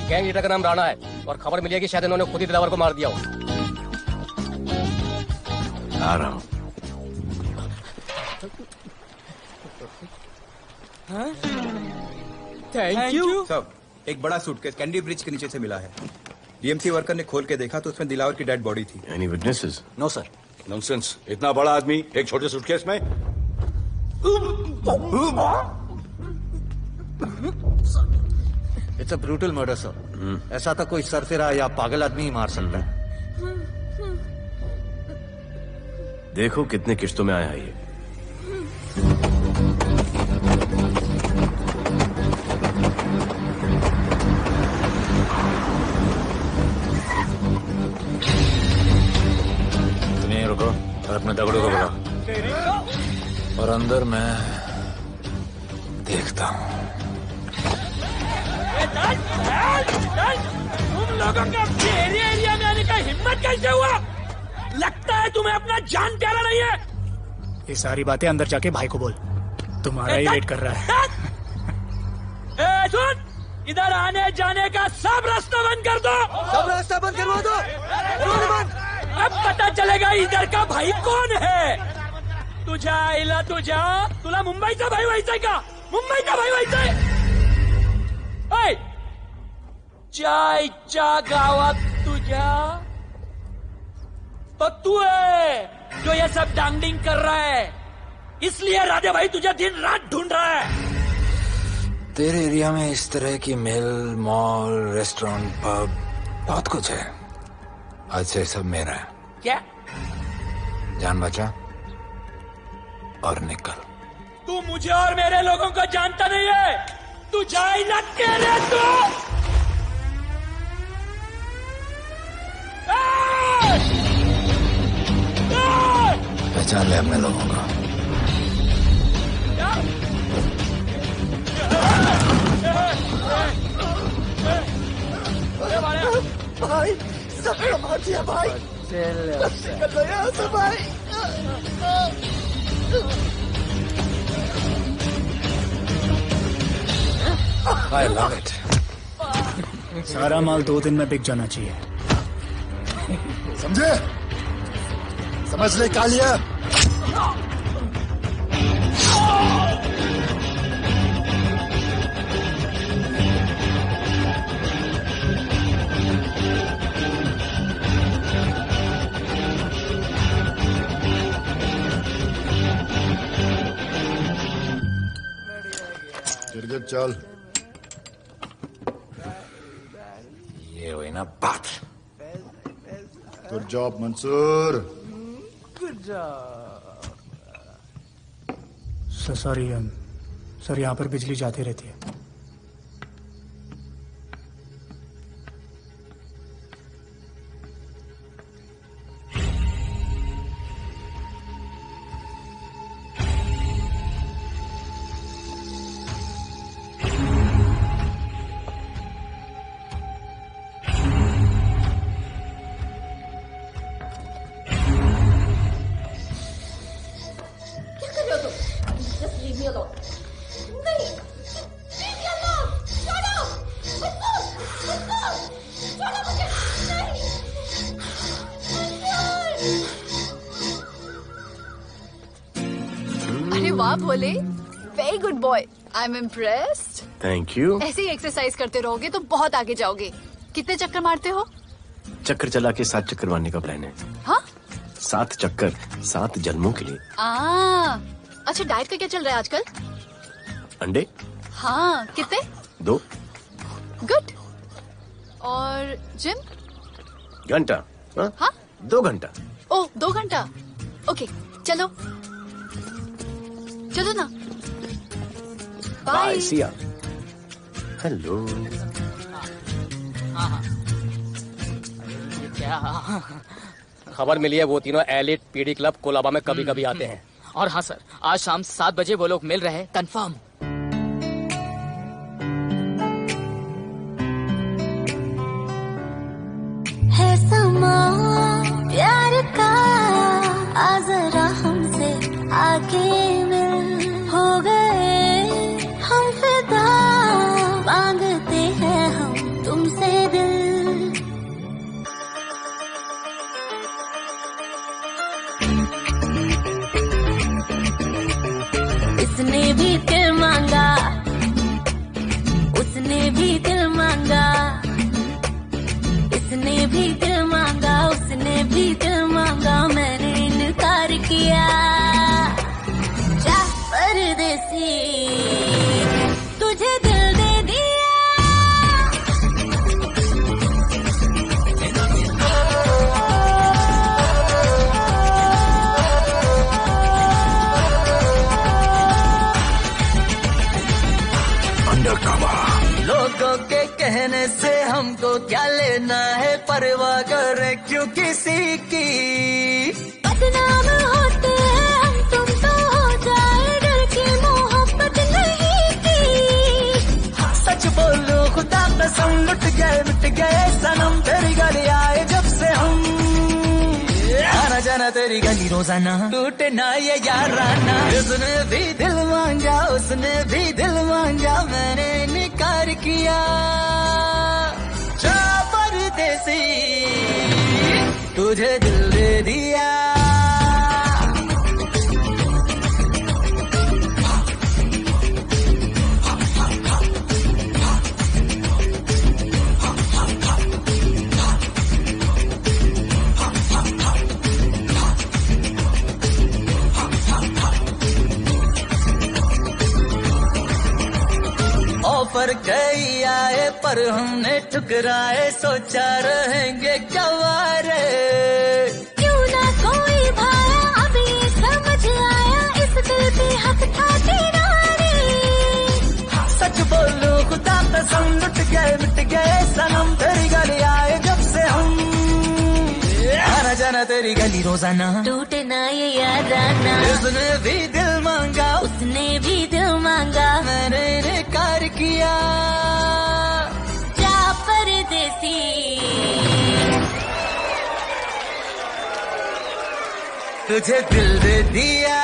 गैंग लीडर का नाम राणा है और खबर मिली है कि शायद इन्होंने खुद ही दिलावर को मार दिया हो। आ रहा हूँ। Thank you. सब एक बड़ा सूटकेस कैंडी ब्रिज के नीचे से मिला है। डीएमसी वर्कर ने खोल के देखा तो उसमें दिलावर की डेड बॉडी थी। Any witnesses? No sir. Nonsense, इतना बड़ा आदमी एक छोटे सूटकेस में? It's a brutal murder sir. ऐसा तो कोई सरफिरा या पागल आदमी ही मार सकता है। देखो कितने किश्तों में आया है ये। रुको और अपने दगड़ों को बुलाओ, और अंदर मैं देखता हूँ। तुम लोगों का अपने एरिया में आने का हिम्मत कैसे हुआ? लगता है तुम्हें अपना जान प्यारा नहीं है। ये सारी बातें अंदर जाके भाई को बोल, तुम्हारा ही वेट कर रहा है। सुन, इधर आने जाने का सब रास्ता बंद कर दो। सब रास्ता बंद करवा दो। अब पता चलेगा इधर का भाई कौन है। तुझा आईला तुझा तुला मुंबईचा भाई व्हायचाय का? मुंबईचा भाई व्हायचाय? चायच्या गावात तुझ्या तो तू है जो ये सब डांगडिंग कर रहा है, इसलिए राधे भाई तुझे दिन रात ढूंढ रहा है। तेरे एरिया में इस तरह की मिल, मॉल, रेस्टोरेंट, पब बहुत कुछ है। आज से सब मेरा है। क्या? जान बचा और निकल। तू मुझे और मेरे लोगों को जानता नहीं है। तू जाए ना तेरे तू। पहचान ले अपने लोगों को। भाई सबको मार दिया भाई। निकल लो यहाँ से भाई। I love it. सारा माल 2 दिन में बिक जाना चाहिए। समझे? समझ ले कालिया। गिरगिट चल। ये हुई ना बात। Good job Mansoor. Sorry sir, यहाँ पर बिजली जाती रहती है। अरे वाह Bhole, very good boy, I am impressed. Thank you. ऐसे ही एक्सरसाइज करते रहोगे तो बहुत आगे जाओगे। कितने चक्कर मारते हो? चक्कर चला के 7 चक्कर मारने का प्लान है। हाँ? 7 चक्कर 7 जन्मों के लिए। अच्छा, डाइट का क्या चल रहा है आजकल? अंडे? हाँ, कितने? 2 गुड। और जिम? घंटा। हाँ? 2 घंटा। ओह, 2 घंटा। ओके, चलो चलो ना। बाय। सिया। हेलो। खबर मिली है वो तीनों एलिट पीडी क्लब कोलाबा में कभी कभी आते हैं। और हाँ सर, आज शाम 7 बजे वो लोग मिल रहे हैं, कंफर्म। है समा प्यार का, आ जरा हमसे आके मिल, हो गए हम फिदा, मांगते हैं हम तुमसे दिल। इसने भी दिल मांगा, उसने भी दिल मांगा, इसने भी दिल मांगा, उसने भी दिल मांगा, मैंने इनकार किया। जा परदेसी, तुझे दिल दे दिया। लोगों के कहने से हमको क्या लेना है, परवाह करे क्यों किसी की। बदनाम होते हैं हम, तुम तो हो जाए डर की मोहब्बत नहीं की। सच बोलो खुदा कसम, लुट गए सनम, तेरी गली आए जब से हम। आना जाना तेरी गली रोजाना, टूटे ना ये याराना। उसने भी दिल मांगा, उसने भी दिल मांगा, मैंने इनकार किया जा परदेसी, तुझे दिल दे दिया। ऑफर कई आए पर हमने ठुकराए, सोचा रहेंगे क्या वारे। क्यों ना कोई भाया, अब ये समझ आया, इस दिल पे हक था तेरा रे। सच बोलूं खुदा कसम, लुट गए मिट गए सनम, तेरी गली आए जब से हम। आना जाना तेरी गली रोजाना, टूटे ना ये यादाना। उसने भी दिल मांगा, उसने भी दिल मांगा, मैंने इनकार किया जा परदेसी। तुझे दिल दे दिया।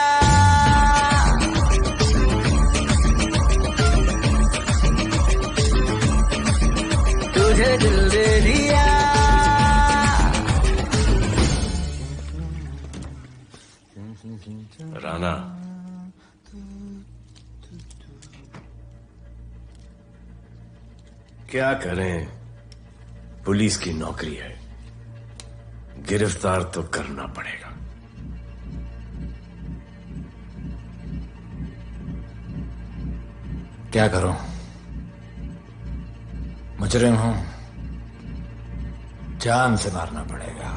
तुझे दिल दे दिया। राना, क्या करें, पुलिस की नौकरी है, गिरफ्तार तो करना पड़ेगा। क्या करूं, मुजरिम हूं, जान से मारना पड़ेगा।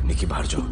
निकी बाहर जाओ।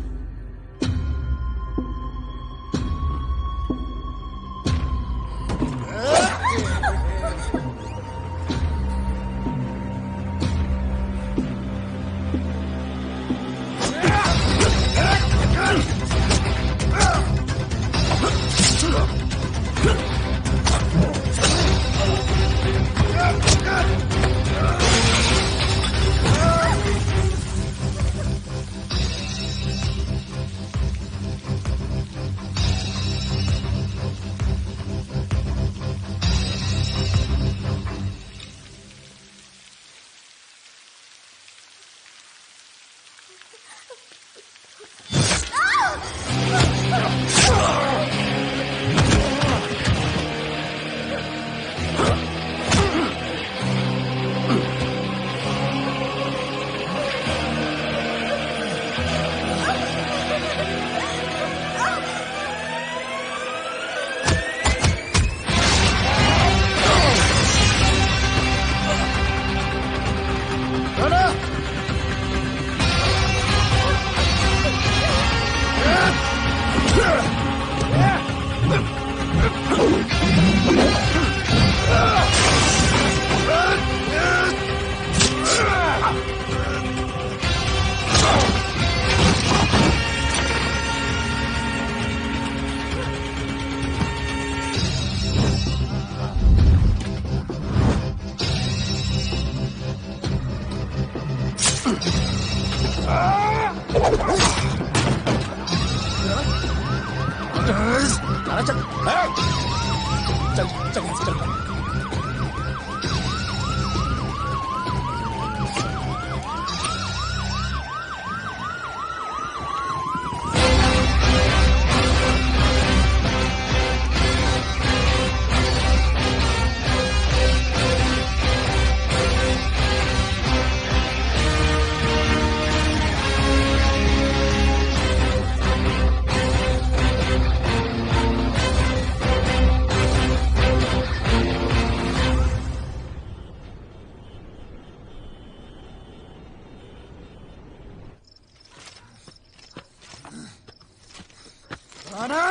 आना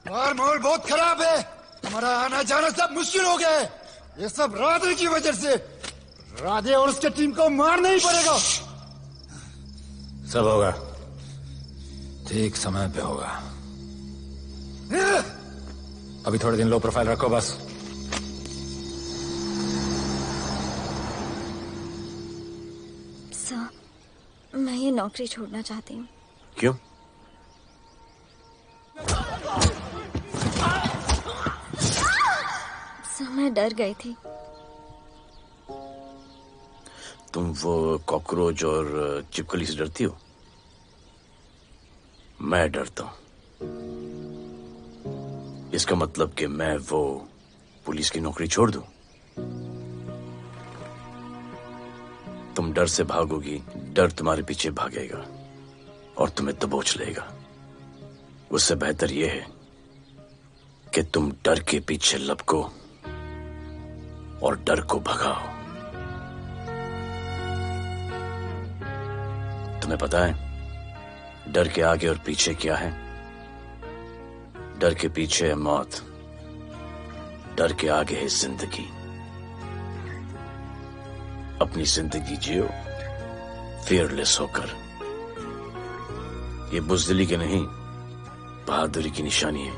बाहर माहौल बहुत खराब है, हमारा आना जाना सब मुश्किल हो गया है। ये सब राधे की वजह से। राधे और उसके टीम को मारना ही पड़ेगा। सब होगा, ठीक समय पे होगा। अभी थोड़े दिन लो प्रोफाइल रखो बस। सर, मैं ये नौकरी छोड़ना चाहती हूँ। क्यों? सर, मैं डर गई थी। तुम वो कॉकरोच और चिपकली से डरती हो? मैं डरता हूं। इसका मतलब कि मैं वो पुलिस की नौकरी छोड़ दूं? तुम डर से भागोगी, डर तुम्हारे पीछे भागेगा और तुम्हें दबोच लेगा। उससे बेहतर यह है कि तुम डर के पीछे लपको और डर को भगाओ। तुम्हें पता है डर के आगे और पीछे क्या है? डर के पीछे है मौत, डर के आगे है जिंदगी। अपनी जिंदगी जियो फियरलेस होकर। ये बुज़दिली की नहीं, बहादुरी की निशानी है।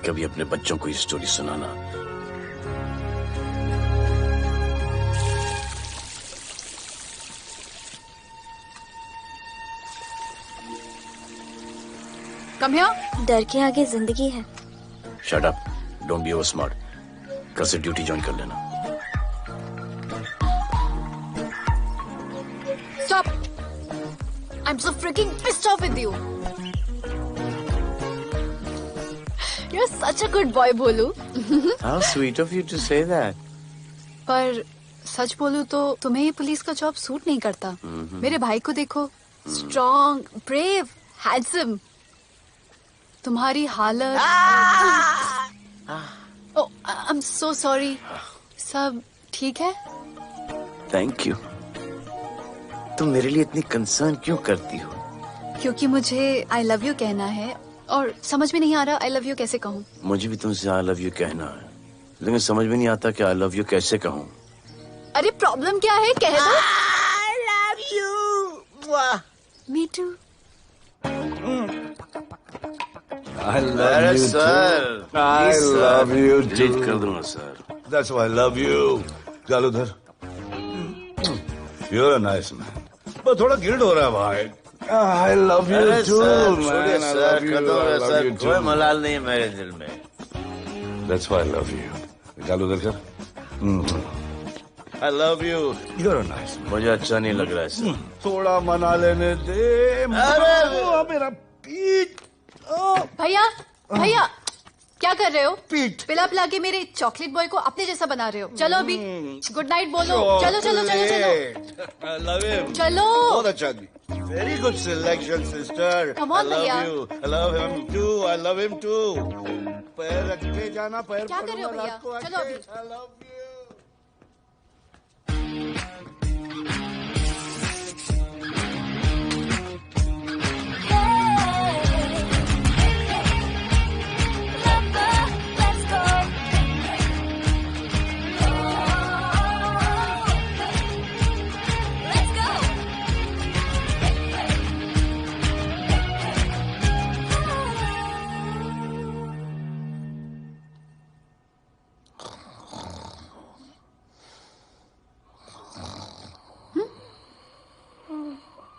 कभी अपने बच्चों को ये स्टोरी सुनाना। Come here. डर के आगे जिंदगी है। Shut up, don't be over smart. कल से ड्यूटी ज्वाइन कर लेना। Stop. I'm so freaking pissed off with you. You're such a good boy, बोलू। How sweet of you to say that. पर सच बोलूं तो तुम्हें ये पुलिस का जॉब सूट नहीं करता। मेरे भाई को देखो, स्ट्रॉन्ग, ब्रेव, हैंडसम। तुम्हारी हालत। ओह, आई एम सो सॉरी। सब ठीक है? Thank you. तुम मेरे लिए इतनी कंसर्न क्यों करती हो? क्योंकि मुझे आई लव यू कहना है और समझ में नहीं आ रहा आई लव यू कैसे कहूँ। मुझे भी तुमसे आई लव यू कहना है, लेकिन समझ में नहीं आता कि आई लव यू कैसे कहूँ। अरे प्रॉब्लम क्या है, कह दो। I love you. Me too. I love you sir. too. I Please, sir. love you too. Delete कर दूंगा sir. That's why I love you. चल उधर। You're a nice man. पर थोड़ा गिल्ड हो रहा है भाई। I love you अरे too, सर, man. छोड़िए I सर, love you. खत्म I है love सर, you कोई too. मलाल नहीं है मेरे दिल में। That's why I love you. चल उधर कर। I love you. You're a nice man. मुझे अच्छा नहीं लग रहा है सर। थोड़ा मना लेने दे। अरे मेरा पीठ। भैया, भैया, क्या कर रहे हो? पिला पिला के मेरे चॉकलेट बॉय को अपने जैसा बना रहे हो। चलो अभी गुड नाइट बोलो। चलो चलो चलो चलो I love him. चलो। बहुत अच्छा आदमी। Very good selection, sister. Come on, I love भैया। you. I love him too. I love him too. पैर रखते जाना, पैर क्या कर रहे हो पड़ूंगा भैया? रात को चलो आके। अभी। I love you.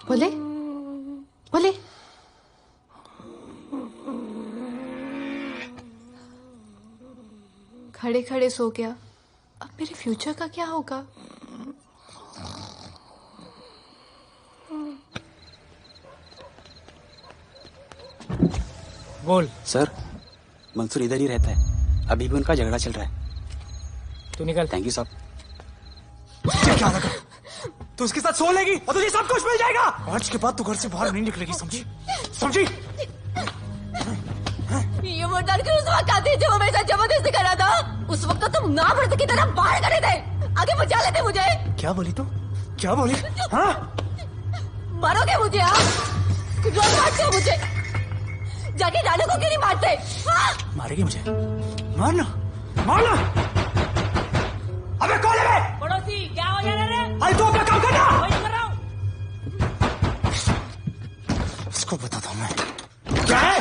बोले बोले। खड़े खड़े सो गया। अब मेरे फ्यूचर का क्या होगा? बोल। सर, मंसूर इधर ही रहता है। अभी भी उनका झगड़ा चल रहा है। तू निकल। थैंक यू साहब। क्या लगा? तू उसके साथ सो लेगी और तुझे सब कुछ मिल जाएगा। आज के बाद तू घर से बाहर नहीं निकलेगी, समझी? समझी? ये वो डर उस वक्त आते जब वो मेरे साथ जबरदस्ती कर रहा था। उस वक्त तो तुम ना मर्द की तरह बाहर खड़े थे, आगे बचा लेते मुझे। क्या बोली तू? क्या बोली? हाँ? मारोगे मुझे? आप कुछ और बात करो मुझे। जाके रानू को क्यों नहीं मारते? मारेगी मुझे? मारना, मारना। अबे कौन है? पड़ोसी क्या हो जा रहा है? अरे तू अपना काम करना। वही कर रहा हूँ। इसको बताता हूँ मैं क्या है।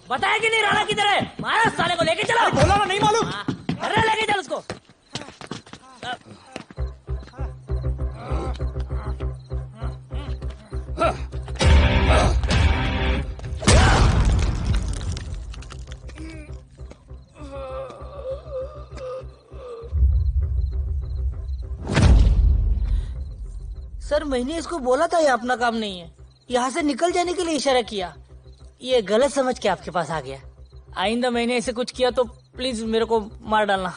बताया कि नहीं राणा किधर है? मारा साले को लेके चलो। बोला ना नहीं मालूम। अरे लेके चल उसको। सर मैंने इसको बोला था ये अपना काम नहीं है, यहाँ से निकल जाने के लिए इशारा किया, ये गलत समझ के आपके पास आ गया। आइंदा मैंने ऐसे कुछ किया तो प्लीज मेरे को मार डालना।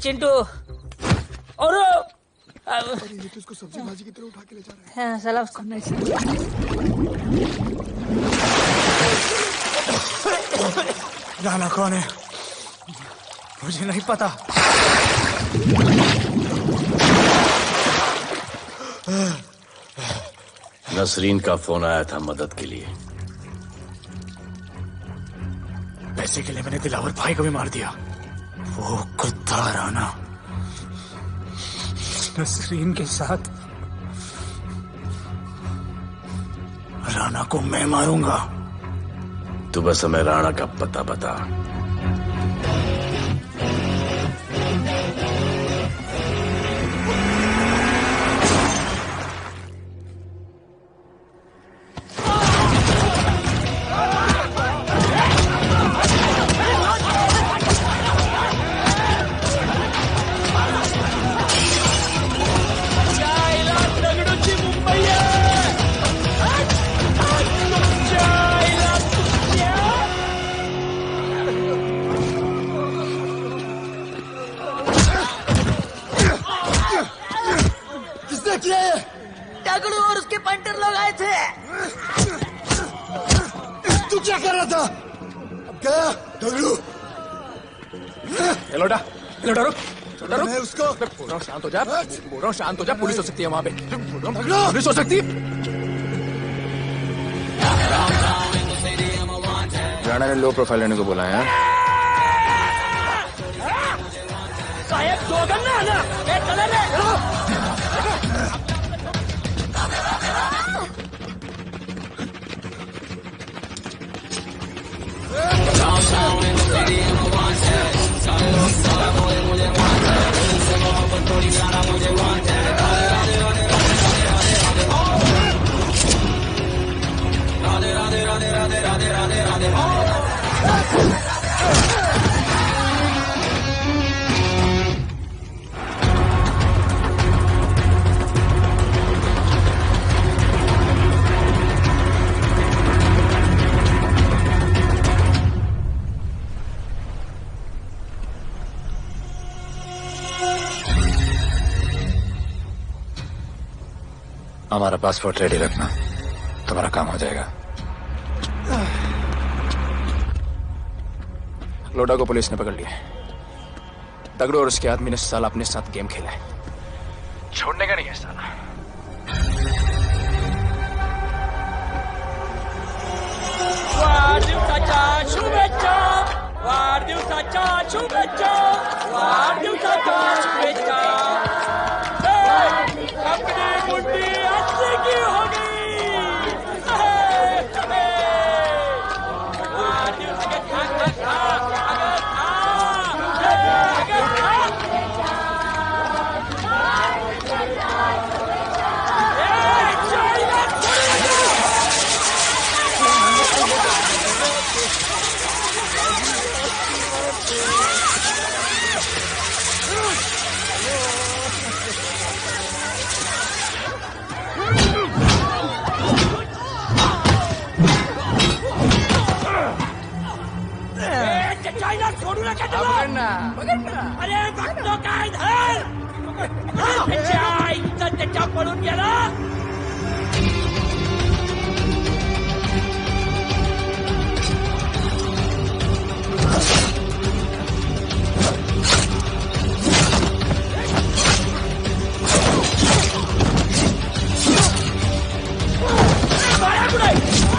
चिंटू और इसको सब्जी भाजी की तरह उठा के ले जा रहा है। हाँ, साला उसको राणा कौन है मुझे नहीं पता। नसरीन का फोन आया था मदद के लिए। पैसे के लिए मैंने दिलावर भाई को भी मार दिया। वो कुत्ता राणा नसरीन के साथ। राणा को मैं मारूंगा। तू बस हमें राणा का पता बता। टगड़ू और उसके पंटर लोग आए थे। तू क्या कर रहा था? अब गया टगड़ू। लोटा रुक। मैं उसको बोल रहा हूँ शांत हो जा। बोल रहा हूँ शांत हो जा। पुलिस हो सकती है वहाँ पे। पुलिस हो सकती है। राणा ने लो प्रोफाइल लेने को बोला है। साहेब जोगन ना आना। चले रे। हमारा पासपोर्ट रेडी रखना, तुम्हारा काम हो जाएगा। लोटा को पुलिस ने पकड़ लिया। तगड़ू और उसके आदमी ने साला अपने साथ गेम खेला है। छोड़ने का नहीं है साला। वाढदिवसाच्या शुभेच्छा, वाढदिवसाच्या शुभेच्छा, वाढदिवसाच्या शुभेच्छा। अपनी मुट्ठी अच्छी की होगी। अरे बघतो काय धर त्याच्या आईचं त्याच्या पडून गेला.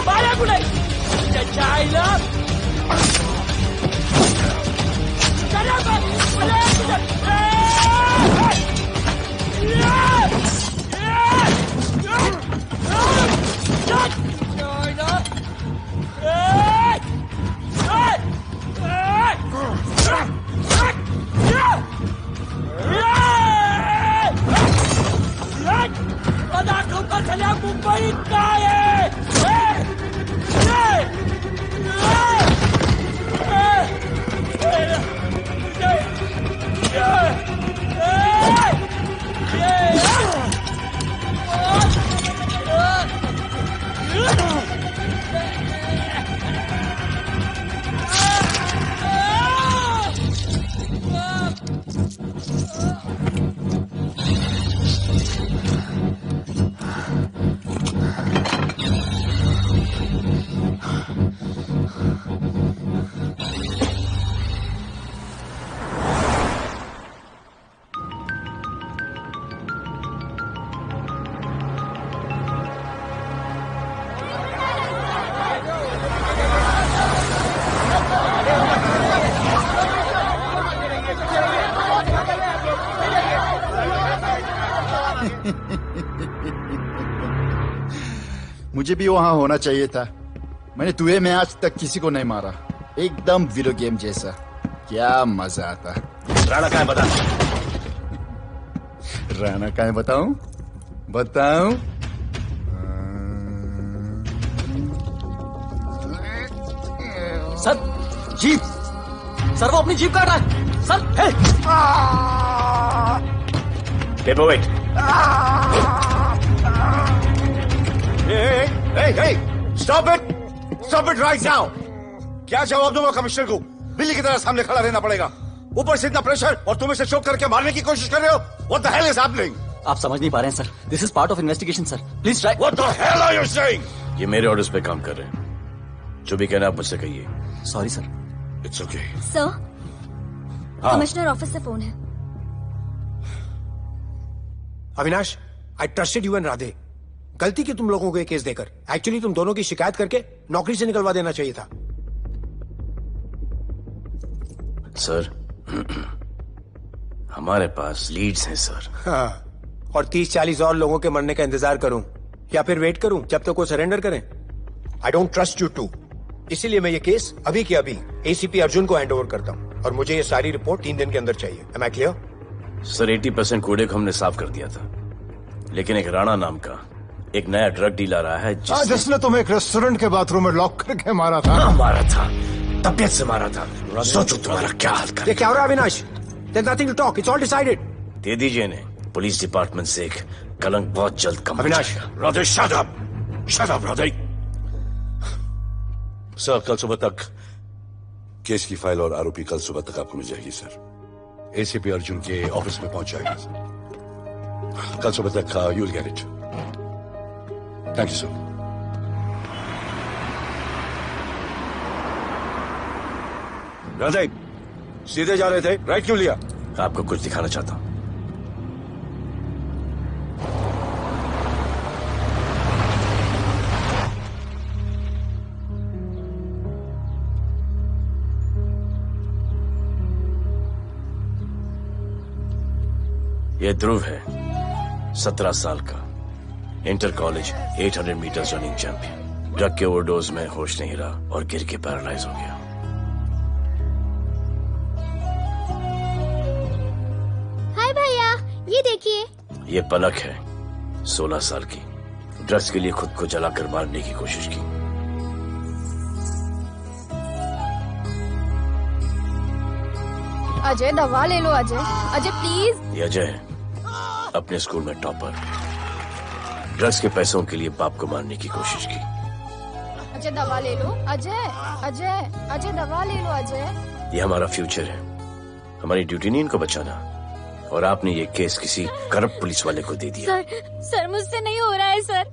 बाळा कुठे त्याच्या आईला मुंबईत काय मुझे भी वहां होना चाहिए था. मैंने तुझे में आज तक किसी को नहीं मारा. एकदम वीडियो गेम जैसा. क्या मजा आता. राणा का है बता. राणा का है बताऊं. बताऊं. Sir jeep. सर वो अपनी जीप काट रहा है. Sir hey. Paperweight. Hey, stop it! Stop it right now! क्या जवाब दूंगा कमिश्नर को? बिल्ली की तरह सामने खड़ा रहना पड़ेगा. ऊपर से इतना प्रेशर और तुम इसे चोक करके मारने की कोशिश कर रहे हो. What the hell is happening? आप समझ नहीं पा रहे हैं sir. This is part of investigation, sir. Please try. What the hell are you saying? ये मेरे ऑर्डर्स पे काम कर रहे हैं. जो भी कहना आप मुझसे कहिए. Sorry sir. It's okay. Sir, commissioner office से फोन है. Avinash, I trusted you and Radhe. गलती की तुम लोगों को ये केस देकर. एक्चुअली तुम दोनों की शिकायत करके नौकरी से निकलवा देना चाहिए था. सर, हमारे पास लीड्स हैं सर. हाँ, और 30-40 और लोगों के मरने का इंतजार करूं या फिर वेट करूं जब तक वो सरेंडर करें. I don't trust you too. इसीलिए मैं ये केस अभी के अभी एसीपी अर्जुन को हैंड ओवर करता हूं और मुझे ये सारी रिपोर्ट 3 दिन के अंदर चाहिए. M I clear? सर 80% कूड़े को हमने साफ कर दिया था, लेकिन एक राणा नाम का एक नया ड्रग डीलर आया है जिसने तुम्हें एक रेस्टोरेंट के बाथरूम में लॉक करके मारा था. मारा था, तबीयत से मारा था. सोचो तुम्हारा क्या हाल कर. ये क्या हो रहा है Avinash? There's nothing to talk. It's all decided. दे दीजिए इन्हें. पुलिस डिपार्टमेंट से एक कलंक बहुत जल्द कम. Avinash, Radhe shut up. Shut up, Radhe. Sir कल सुबह तक केस की फाइल और आरोपी कल सुबह तक आपको मिल जाएगी सर. एसीपी अर्जुन के ऑफिस में पहुंच जाएगा सर. कल सुबह तक you will get it. Thank you sir. Radhe सीधे जा रहे थे, राइट क्यों लिया? आपको कुछ दिखाना चाहता हूं. यह ध्रुव है, 17 साल का, inter college 800 metres running champion. Drug के ओवरडोज में होश नहीं रहा और गिर के पैरालाइज हो गया. हाय भैया, ये देखिए. ये पलक है, 16 साल की. ड्रग्स के लिए खुद को जलाकर मारने की कोशिश की. अजय दवा ले लो. अजय, अजय प्लीज. ये अजय है, अपने स्कूल में टॉपर. ड्रग्स के पैसों के लिए बाप को मारने की कोशिश की. अजय दवा ले लो. अजय, अजय, अजय दवा ले लो. अजय, ये हमारा फ्यूचर है. हमारी ड्यूटी नहीं इनको बचाना, और आपने ये केस किसी करप्ट पुलिस वाले को दे दिया। सर मुझसे नहीं हो रहा है सर।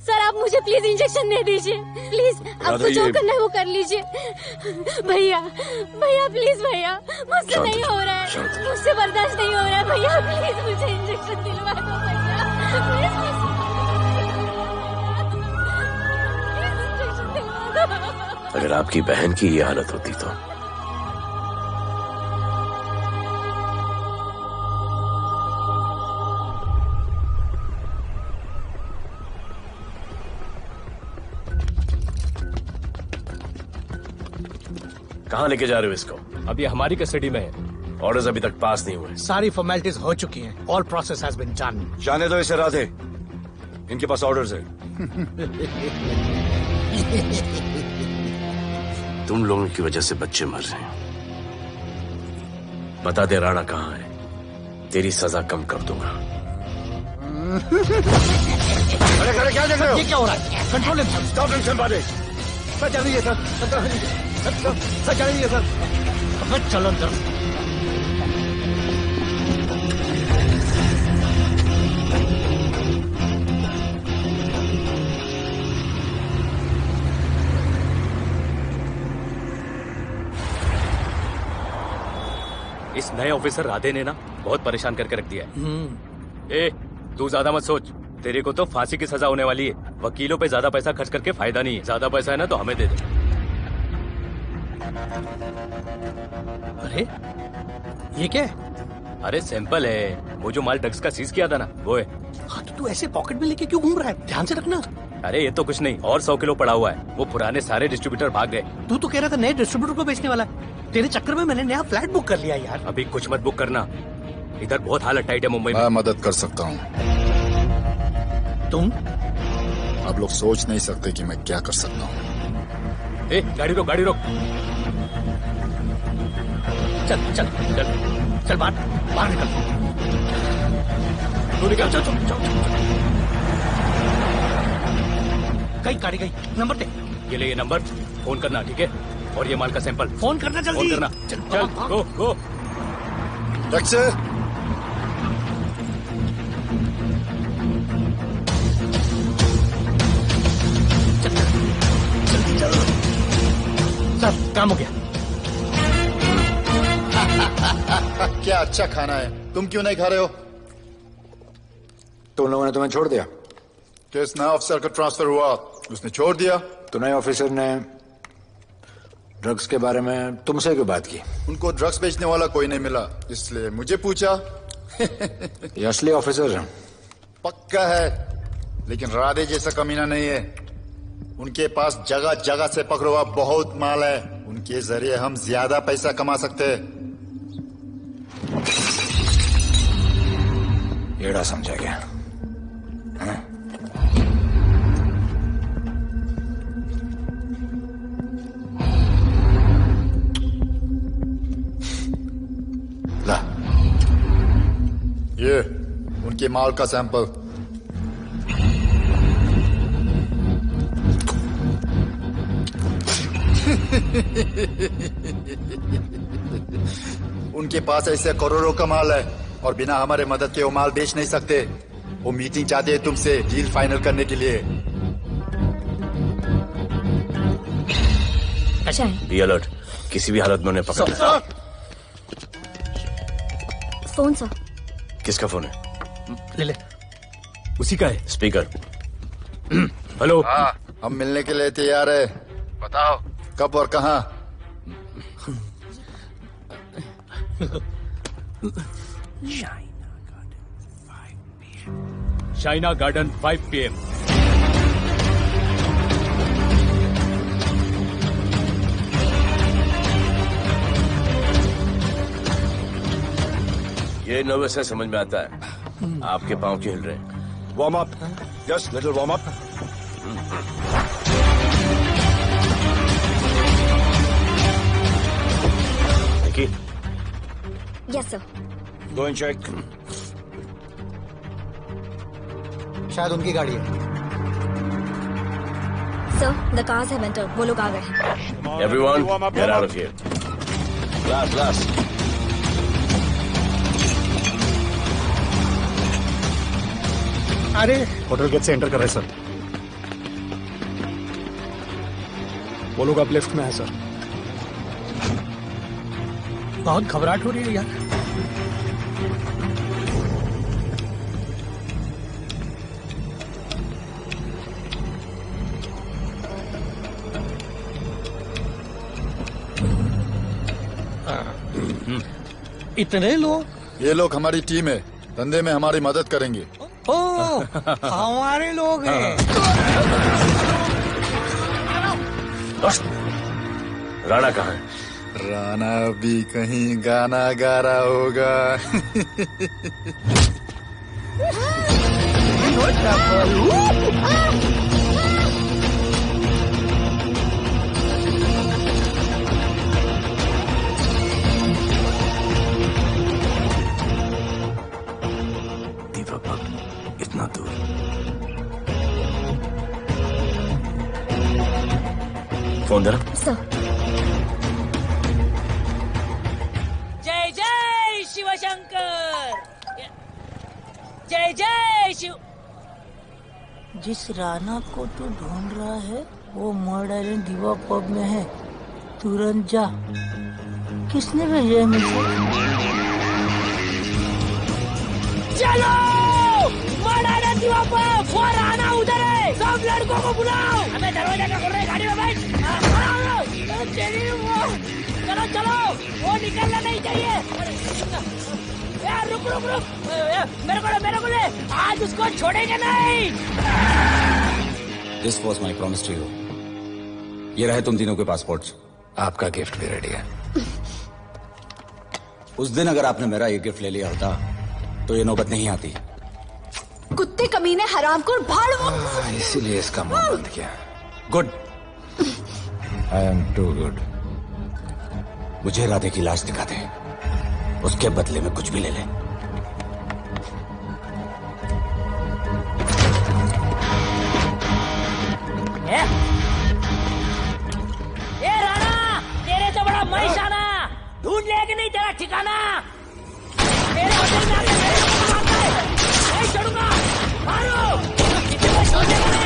सर आप मुझे प्लीज इंजेक्शन दे दीजिए प्लीज। आपको जो करना है वो कर लीजिए। भैया भैया प्लीज भैया, मुझसे नहीं हो रहा है, मुझसे बर्दाश्त नहीं हो रहा है भैया, प्लीज मुझे इंजेक्शन दिलवा दो भैया, प्लीज इंजेक्शन दिलवा दो। अगर आपकी बहन की ये हालत होती तो कहाँ लेके जा रहे हो इसको? अभी हमारी कस्टडी में है। ऑर्डर्स अभी तक पास नहीं हुए। सारी फॉर्मेलिटीज हो चुकी हैं। All process has been done. जाने दो इसे राधे, इनके पास ऑर्डर्स है। तुम लोगों की वजह से बच्चे मर रहे हैं। बता दे राणा कहाँ है, तेरी सजा कम कर दूंगा। अरे क्या देख रहे हो? ये क्या हो रहा है? Control himself. स्टॉप टेंशन बाटे। सर चल रही है सर, सर चल रही है सर। अब चलो अंदर। इस नए ऑफिसर राधे ने ना बहुत परेशान करके रख दिया है। ए, तू ज्यादा मत सोच, तेरे को तो फांसी की सजा होने वाली है। वकीलों पे ज्यादा पैसा खर्च करके फायदा नहीं है। ज्यादा पैसा है ना तो हमें दे दे। अरे ये क्या है? अरे सैंपल है, वो जो माल ड्रग्स का सीज किया था ना वो है। हाँ तो तू ऐसे पॉकेट में लेके क्यों घूम रहा है? ध्यान से रखना। अरे ये तो कुछ नहीं, और 100 किलो पड़ा हुआ है। वो पुराने सारे डिस्ट्रीब्यूटर भाग गए। तू तो कह रहा था नए डिस्ट्रीब्यूटर को बेचने वाला है। तेरे चक्कर में मैंने नया फ्लैट बुक कर लिया यार। अभी कुछ मत बुक करना, इधर बहुत हालत टाइट है मुंबई में। मैं मदद कर सकता हूँ। तुम? आप लोग सोच नहीं सकते कि मैं क्या कर सकता हूँ। ए, गाड़ी रोक, गाड़ी रोक। चल चल चल चल बाहर निकल। तू निकल, चल चल चल। गई गाड़ी गई, नंबर दे। ये ले, ये नंबर, फोन करना ठीक है? और ये माल का सैंपल फोन करना जल्दी। फोन करना। चल चल, गो गो। टैक्सी। सर काम हो गया। क्या अच्छा खाना है, तुम क्यों नहीं खा रहे हो? तो उन लोगों ने तुम्हें छोड़ दिया? केस नए ऑफिसर का ट्रांसफर हुआ, उसने छोड़ दिया। तो नए ऑफिसर ने ड्रग्स के बारे में तुमसे क्यों बात की? उनको ड्रग्स बेचने वाला कोई नहीं मिला, इसलिए मुझे पूछा। ये असली ऑफिसर है? पक्का है, लेकिन राधे जैसा कमीना नहीं है। उनके पास जगह जगह से पकड़ा हुआ बहुत माल है, उनके जरिए हम ज्यादा पैसा कमा सकते हैं। एड़ा समझा गया। हाँ? ला, ये उनके माल का सैंपल। उनके पास ऐसे करोड़ों का माल है और बिना हमारे मदद के वो माल बेच नहीं सकते। वो मीटिंग चाहते हैं तुमसे डील फाइनल करने के लिए। अच्छा बी अलर्ट, किसी भी हालत में उन्हें पकड़। Phone sir. किसका फोन है? ले ले, उसी का है। स्पीकर। हेलो। हाँ, हम मिलने के लिए तैयार है। बताओ कब और कहाँ? China garden 5 PM। ये नर्वस है, समझ में आता है। आपके पांव क्यों हिल रहे हैं? Warm up, just little warm up. देखिए। Yes sir. Go and check. शायद उनकी गाड़ी है। Sir the cars have entered, वो लोग आ गए हैं। Everyone, get out of here. Last. अरे होटल गेट से एंटर कर रहे सर। वो लोग अब लिफ्ट में है सर। बहुत घबराहट हो रही है यार। इतने लोग? ये लोग हमारी टीम है, धंधे में हमारी मदद करेंगे। ओ, हमारे लोग हैं। राणा कहाँ है? राणा भी कहीं गाना गा रहा होगा। इतना दूर। फोन जरा। जय जय शिवशंकर, जय जय शिव। जिस राणा को तू ढूंढ रहा है वो मर्डर दीवा पब में है, तुरंत जा। किसने भेजा है मुझे? चलो मर्डर दीवा पब, वो राणा उधर है, सब लड़कों को बुलाओ। हमें दरवाजा का खोल रहे, गाड़ी में बैठ। चलो चलो, वो निकलना नहीं चाहिए। यार रुक रुक रुक, मेरे को ले, आज उसको छोड़ेंगे नहीं। This was my promise to you. ये रहे तुम तीनों के पासपोर्ट्स। आपका गिफ्ट भी रेडी है। उस दिन अगर आपने मेरा ये गिफ्ट ले लिया होता तो ये नौबत नहीं आती। कुत्ते कमीने हरामखोर भाड़। इसीलिए इसका मुंह बंद किया। Good. I am too good. मुझे राधे की लाश दिखा दे, उसके बदले में कुछ भी ले ले। ए राणा, तेरे से बड़ा मैं शाना, ढूंढ ले कि नहीं तेरा ठिकाना। मेरे होटल में आके मेरे को मारता है, नहीं छोड़ूंगा। मारो, किसी को छोड़ेगा नहीं।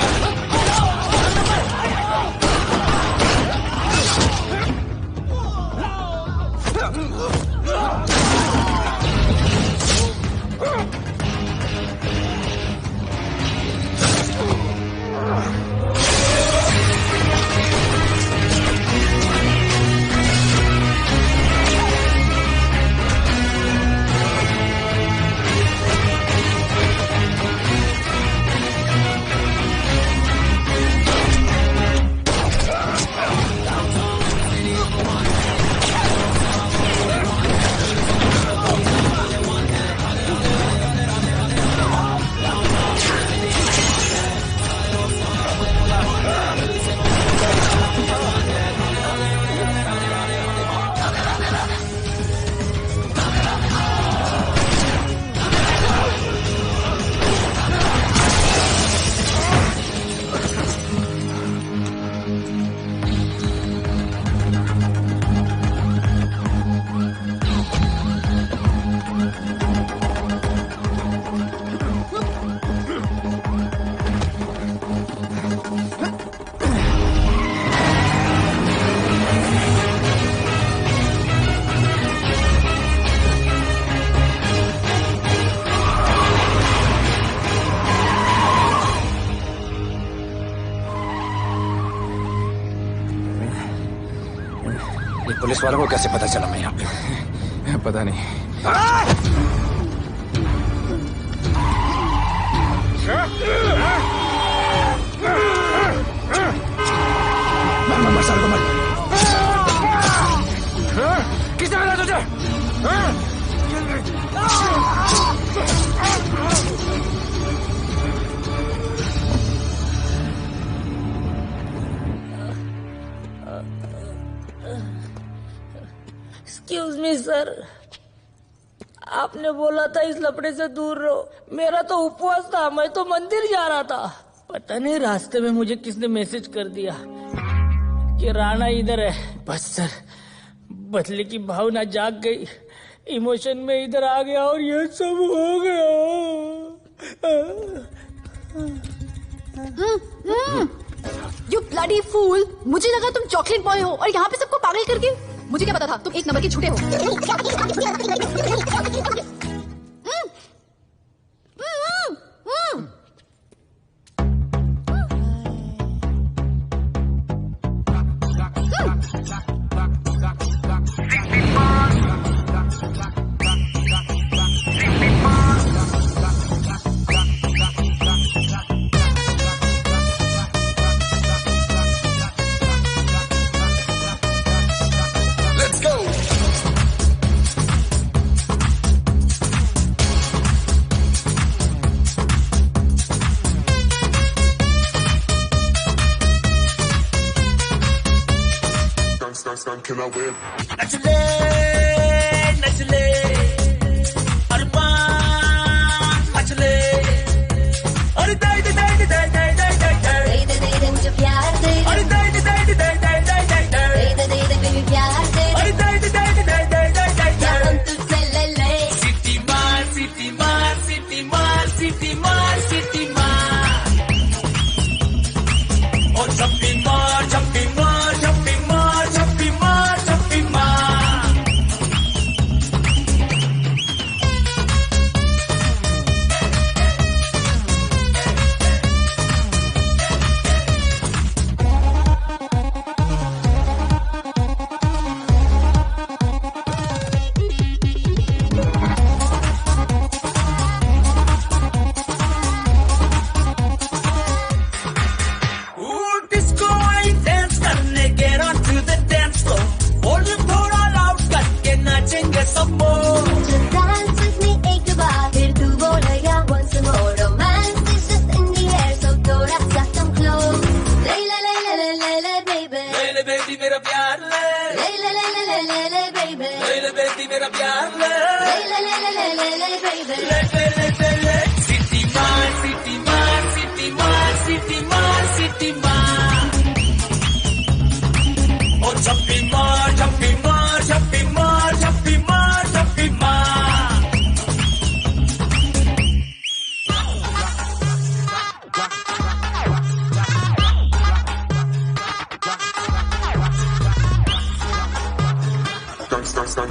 पुलिस वालों को कैसे पता चला मैं यहाँ पे? पता नहीं। मर सारे को मर। किसने मिला तुझे? एक्सक्यूज मी सर, आपने बोला था इस लफड़े से दूर रहो। मेरा तो उपवास था, मैं तो मंदिर जा रहा था। पता नहीं रास्ते में मुझे किसने मैसेज कर दिया कि राणा इधर है। बस सर, बदले की भावना जाग गई, इमोशन में इधर आ गया और ये सब हो गया। You bloody fool! मुझे लगा तुम चॉकलेट बॉय हो और यहाँ पे सबको पागल करके। मुझे क्या पता था तुम 1 नंबर के झूठे हो। Can I win? Nachle, nachle, arman, nachle. अरे दाई दे दाई दे दाई दाई दाई दाई दाई दे मुझे प्यार दे। अरे दाई दे दाई दे दाई दाई दाई दाई दाई दे बेबी प्यार दे। अरे दाई दे दाई दे दाई दाई दाई दाई दाई हम तुझसे ले ले। सिटी मार सिटी मार सिटी मार सिटी मार सिटी मार। और छप्पी मार छप्पी मार छप्पी मार छप्पी मार छप्पी मार। डिस्को आई डांस करने get on to the dance floor। Volume थोड़ा लाउड करके नाचेंगे सब मोर। Just dance with me एक बार फिर तू बोलेगा once more। Romance is just in the air so थोड़ा सा come close। ले ले ले ले ले ले ले baby। ले ले बेबी मेरा प्यार ले। ले ले ले ले ले ले ले baby। ले ले बेबी मेरा प्यार ले। ले ले ले ले ले ले ले baby। ले ले ले ले ले। सिटी मार सिटी मार सिटी मार सिटी मार सिटी मार। और छप्पी मार छप्पी मार छप्पी मार छप्पी मार छप्पी मार।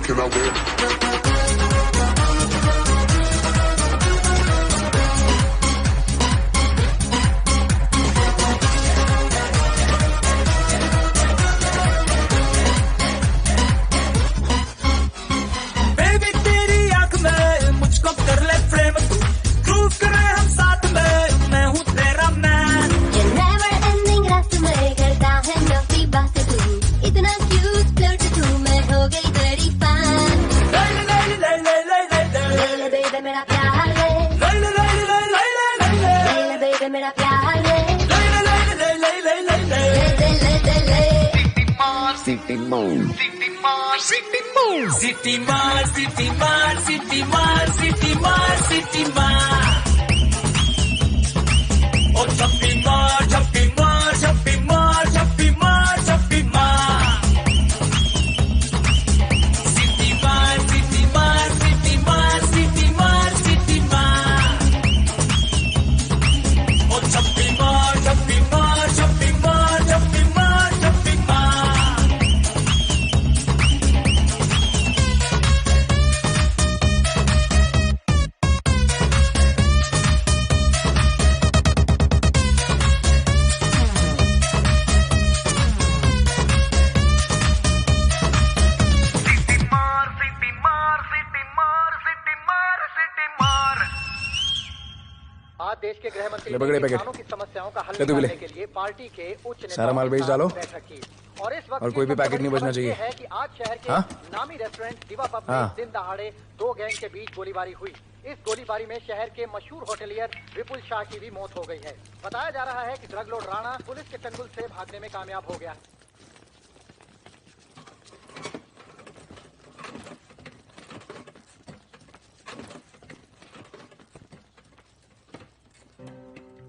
Can I win? बेबी तेरी आंख में मुझको कर ले प्रेम तू। ग्रूव करे हम साथ में मैं हूँ तेरा मैन। ये never ending रात में करता है नफी बात तू। इतना cute flirt तू मैं हो गई तेरी fan। ले ले ले ले ले ले ले ले ले baby मेरा प्यार ले। ले ले ले ले ले ले ले ले ले ले baby मेरा प्यार ले। ले ले ले ले ले ले ले ले ले ले ले ले। सिटी मार सिटी मार सिटी मार सिटी मार सिटी मार सिटी मार सिटी मार सिटी मार। और छप्पी मार छप्पी मार छप्पी मार छप्पी मार छप्पी मार। सिटी मार सिटी मार सिटी मार सिटी मार सिटी मार। और छप्पी मार छप्पी मार छप्पी मार छप्पी मार छप्पी मार। आज देश के गृह मंत्री ले पकड़े ने पैकेट। किसानों की समस्याओं का हल ले तू भी ले। निकालने के लिए पार्टी के उच्च नेताओं सारा माल के बेच साथ डालो। बैठक की। और इस वक्त और कोई भी सबसे पैकेट नहीं बड़ी बचना खबर ये चाहिए। है कि आज शहर के हाँ? नामी रेस्टोरेंट दिवा पब में हाँ। दिन दहाड़े 2 गैंग के बीच गोलीबारी हुई। इस गोलीबारी में शहर के मशहूर होटलियर विपुल शाह की भी मौत हो गई है। बताया जा रहा है कि ड्रग लॉर्ड राणा पुलिस के चंगुल से भागने में कामयाब हो गया।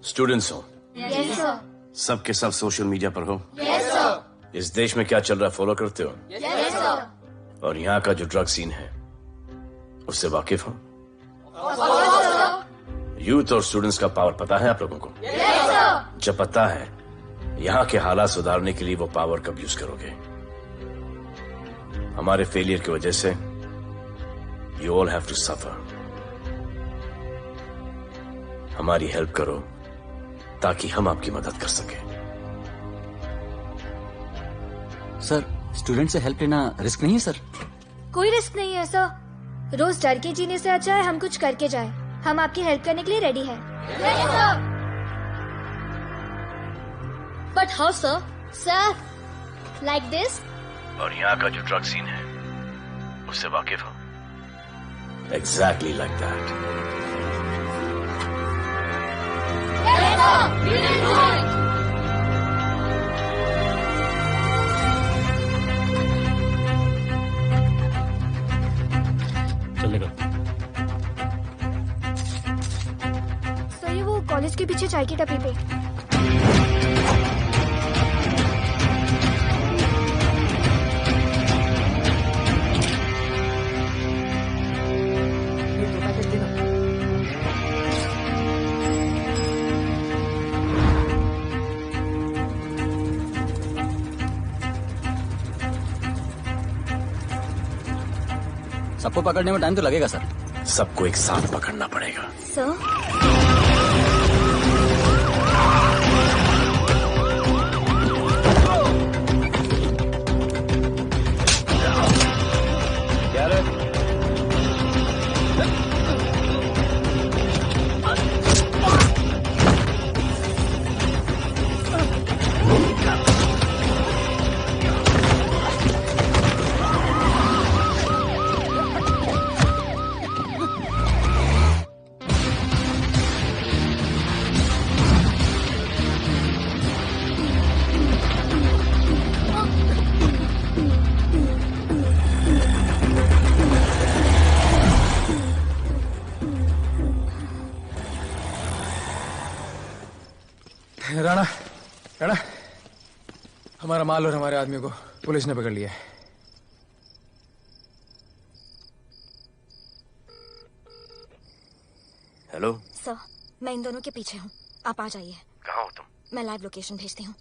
स्टूडेंट्स हो, Yes sir। सब के सब सोशल मीडिया पर हो। Yes sir। इस देश में क्या चल रहा है फॉलो करते हो? Yes sir। और यहाँ का जो ड्रग सीन है उससे वाकिफ हो? यूथ और स्टूडेंट्स का पावर पता है आप लोगों को? जब पता है, यहाँ के हालात सुधारने के लिए वो पावर कब यूज करोगे? हमारे फेलियर की वजह से you all have to suffer. हमारी हेल्प करो ताकि हम आपकी मदद कर सकें। सर, स्टूडेंट से हेल्प लेना रिस्क नहीं है सर? कोई रिस्क नहीं है सर। रोज डर के जीने से अच्छा है हम कुछ करके जाए। हम आपकी हेल्प करने के लिए रेडी हैं। But how sir? Sir, like this? और यहाँ का जो ड्रग सीन है उससे वाकिफ हो? Exactly like that. चलेगा। सर, ये वो कॉलेज के पीछे चाय की टपरी पे। सबको पकड़ने में टाइम तो लगेगा सर। सबको एक साथ पकड़ना पड़ेगा। सर, राणा, राणा, हमारा माल और हमारे आदमी को पुलिस ने पकड़ लिया है। हेलो सर, मैं इन दोनों के पीछे हूँ। आप आ जाइए। कहाँ हो तुम? मैं लाइव लोकेशन भेजती हूँ।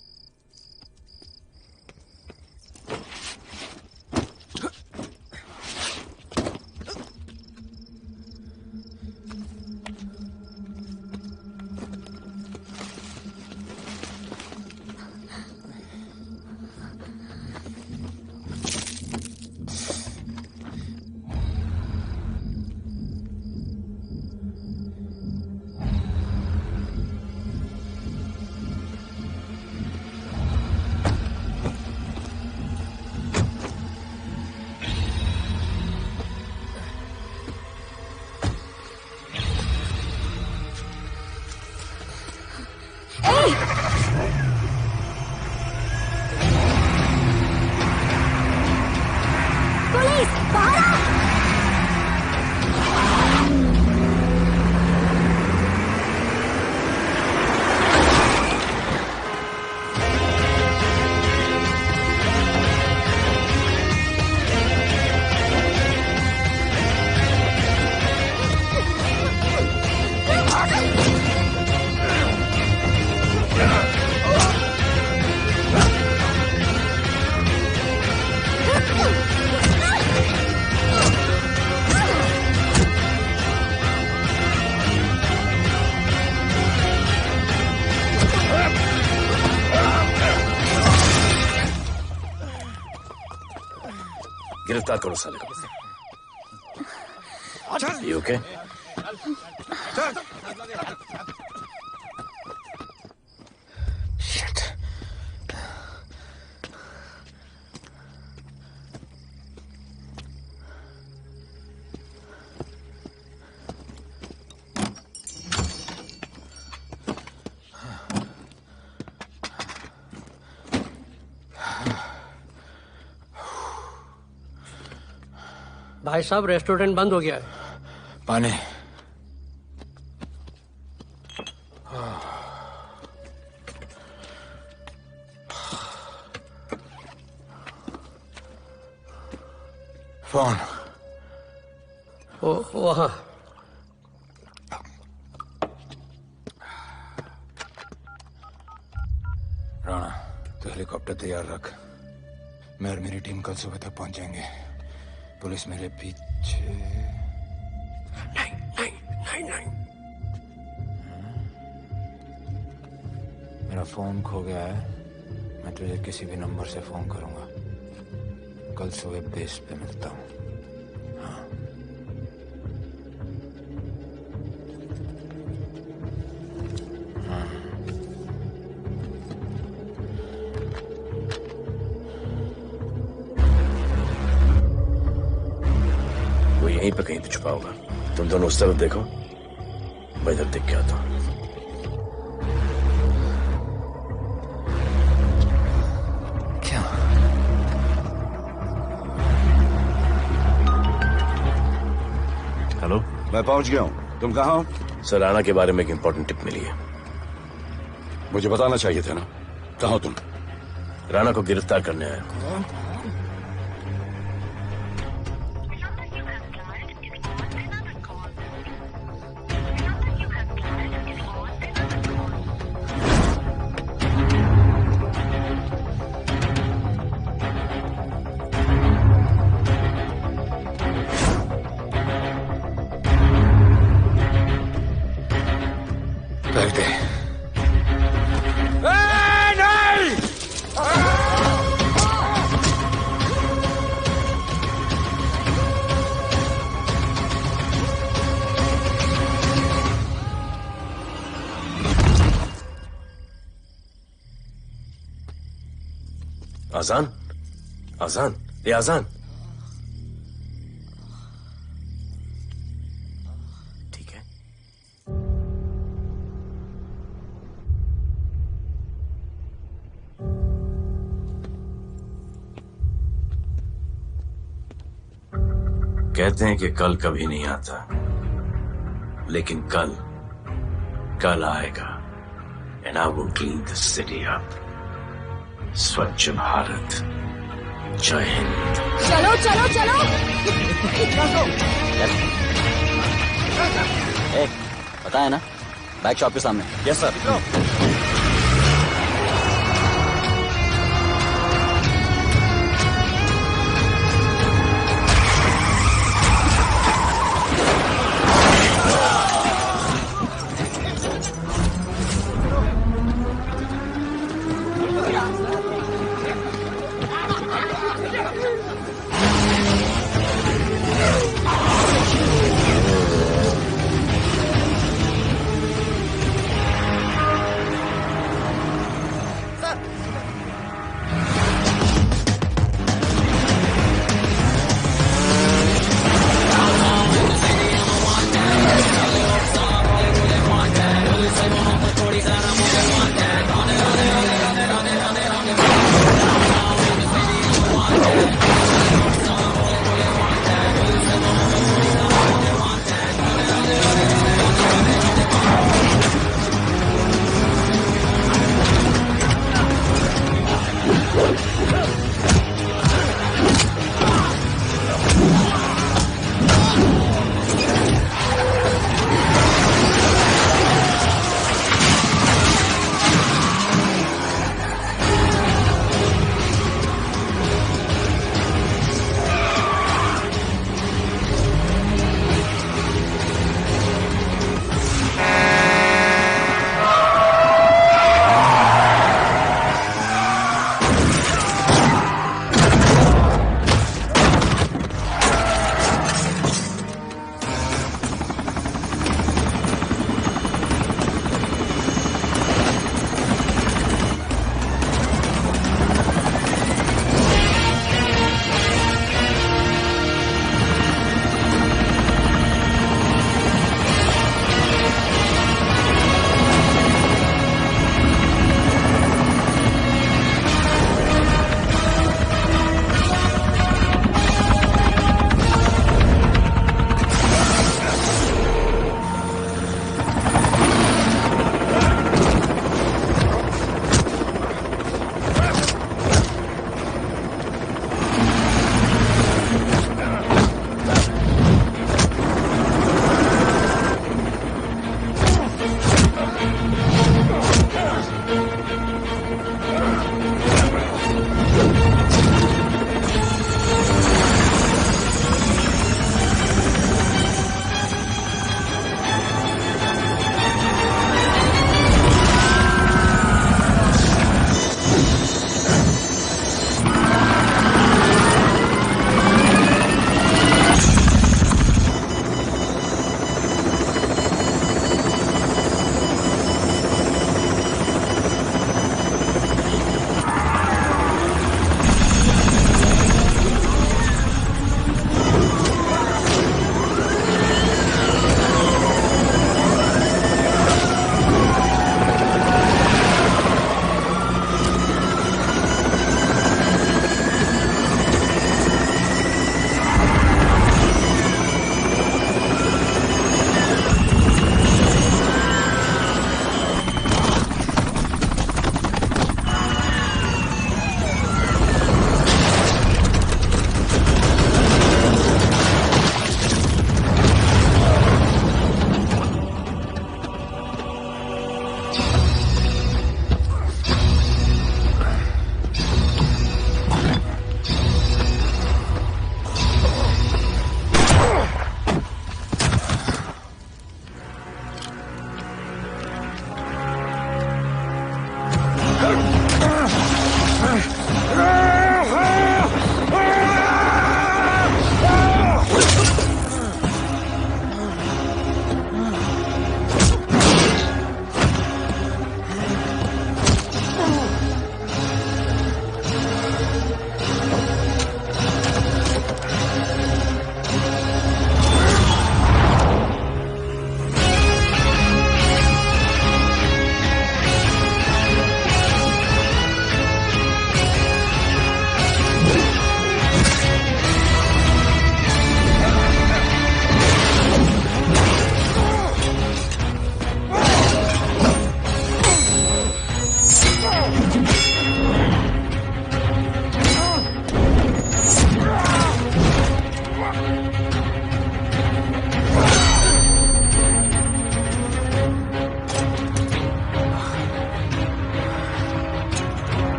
गिरफ्तार करो साले को। You okay? Shit. भाई साहब, रेस्टोरेंट बंद हो गया है। पानी। फोन। वहाँ। हेलीकॉप्टर तैयार रख। मैं और मेरी टीम कल सुबह तक पहुंच जाएंगे। पुलिस मेरे पीछे नहीं। मेरा फोन खो गया है। मैं तुझे किसी भी नंबर से फोन करूंगा। कल सुबह बेस पे मिलता हूँ। यहीं पे कहीं पे छुपा होगा। तुम दोनों उस तरफ देखो, मैं इधर देख के आता हूं। क्या? हेलो, मैं पहुंच गया हूं। तुम कहाँ हो? सर, राणा के बारे में एक इंपॉर्टेंट टिप मिली है। मुझे बताना चाहिए था ना। कहाँ हो तुम? राणा को गिरफ्तार करने आया हूं। आजान, आजान, ये आजान। ठीक है। कहते हैं कि कल कभी नहीं आता, लेकिन कल आएगा। And I will clean this city up. स्वच्छ भारत। जय हिंद। चलो चलो चलो। पता है ना, बैग शॉप के सामने। Yes sir.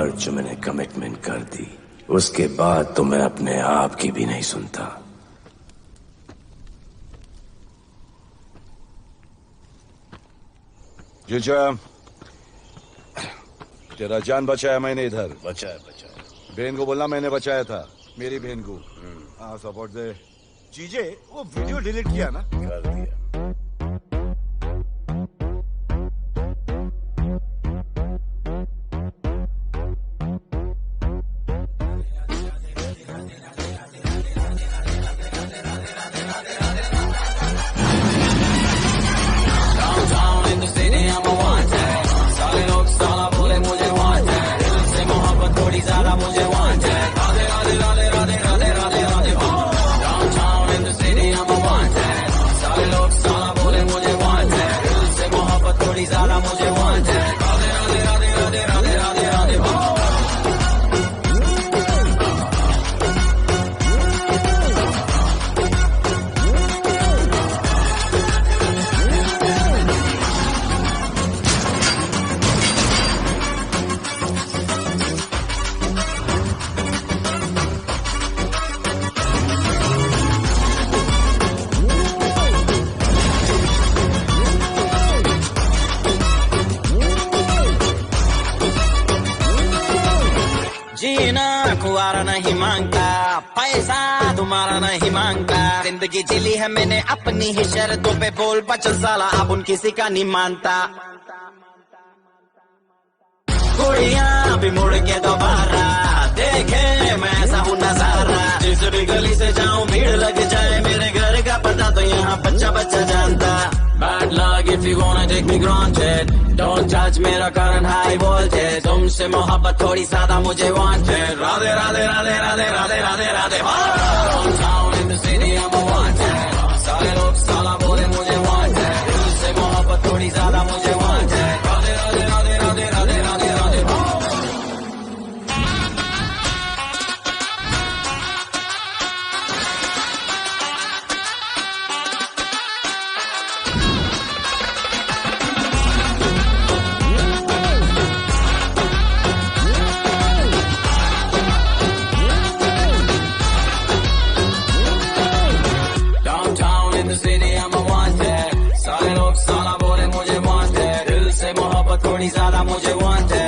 बार जो मैंने कमिटमेंट कर दी, उसके बाद तो मैं अपने आप की भी नहीं सुनता। जीजा, तेरा जान बचाया मैंने इधर। बचाया। बहन को बोलना मैंने बचाया था, मेरी बहन को। हाँ, सपोर्ट दे। जीजे, वो वीडियो डिलीट किया ना? कर दिया। कुआरा नहीं मांगता, पैसा तुम्हारा नहीं मांगता। जिंदगी जिली है मैंने अपनी ही शर्तों पे, बोल बचल साला अब उन किसी का नहीं मानता। कुड़ियाँ भी मुड़ के दोबारा देखे मैं ऐसा हूँ नजारा। जिस भी गली से जाऊँ भीड़ लग जाए, मेरे घर का पता तो यहाँ बच्चा बच्चा जानता। Bad luck if you wanna take me granted, don't judge मेरा कारण high voltage। तुमसे मोहब्बत थोड़ी ज्यादा मुझे wanted। Radhe Radhe Radhe Radhe Radhe Radhe Radhe. Downtown in the city I'm a wanted, सारे लोग साला बोले मुझे wanted। तुमसे मोहब्बत थोड़ी ज्यादा मुझे wanted। राधे राधे राधे राधे राधे राधे राधे। थोड़ी ज्यादा मुझे वांटेड।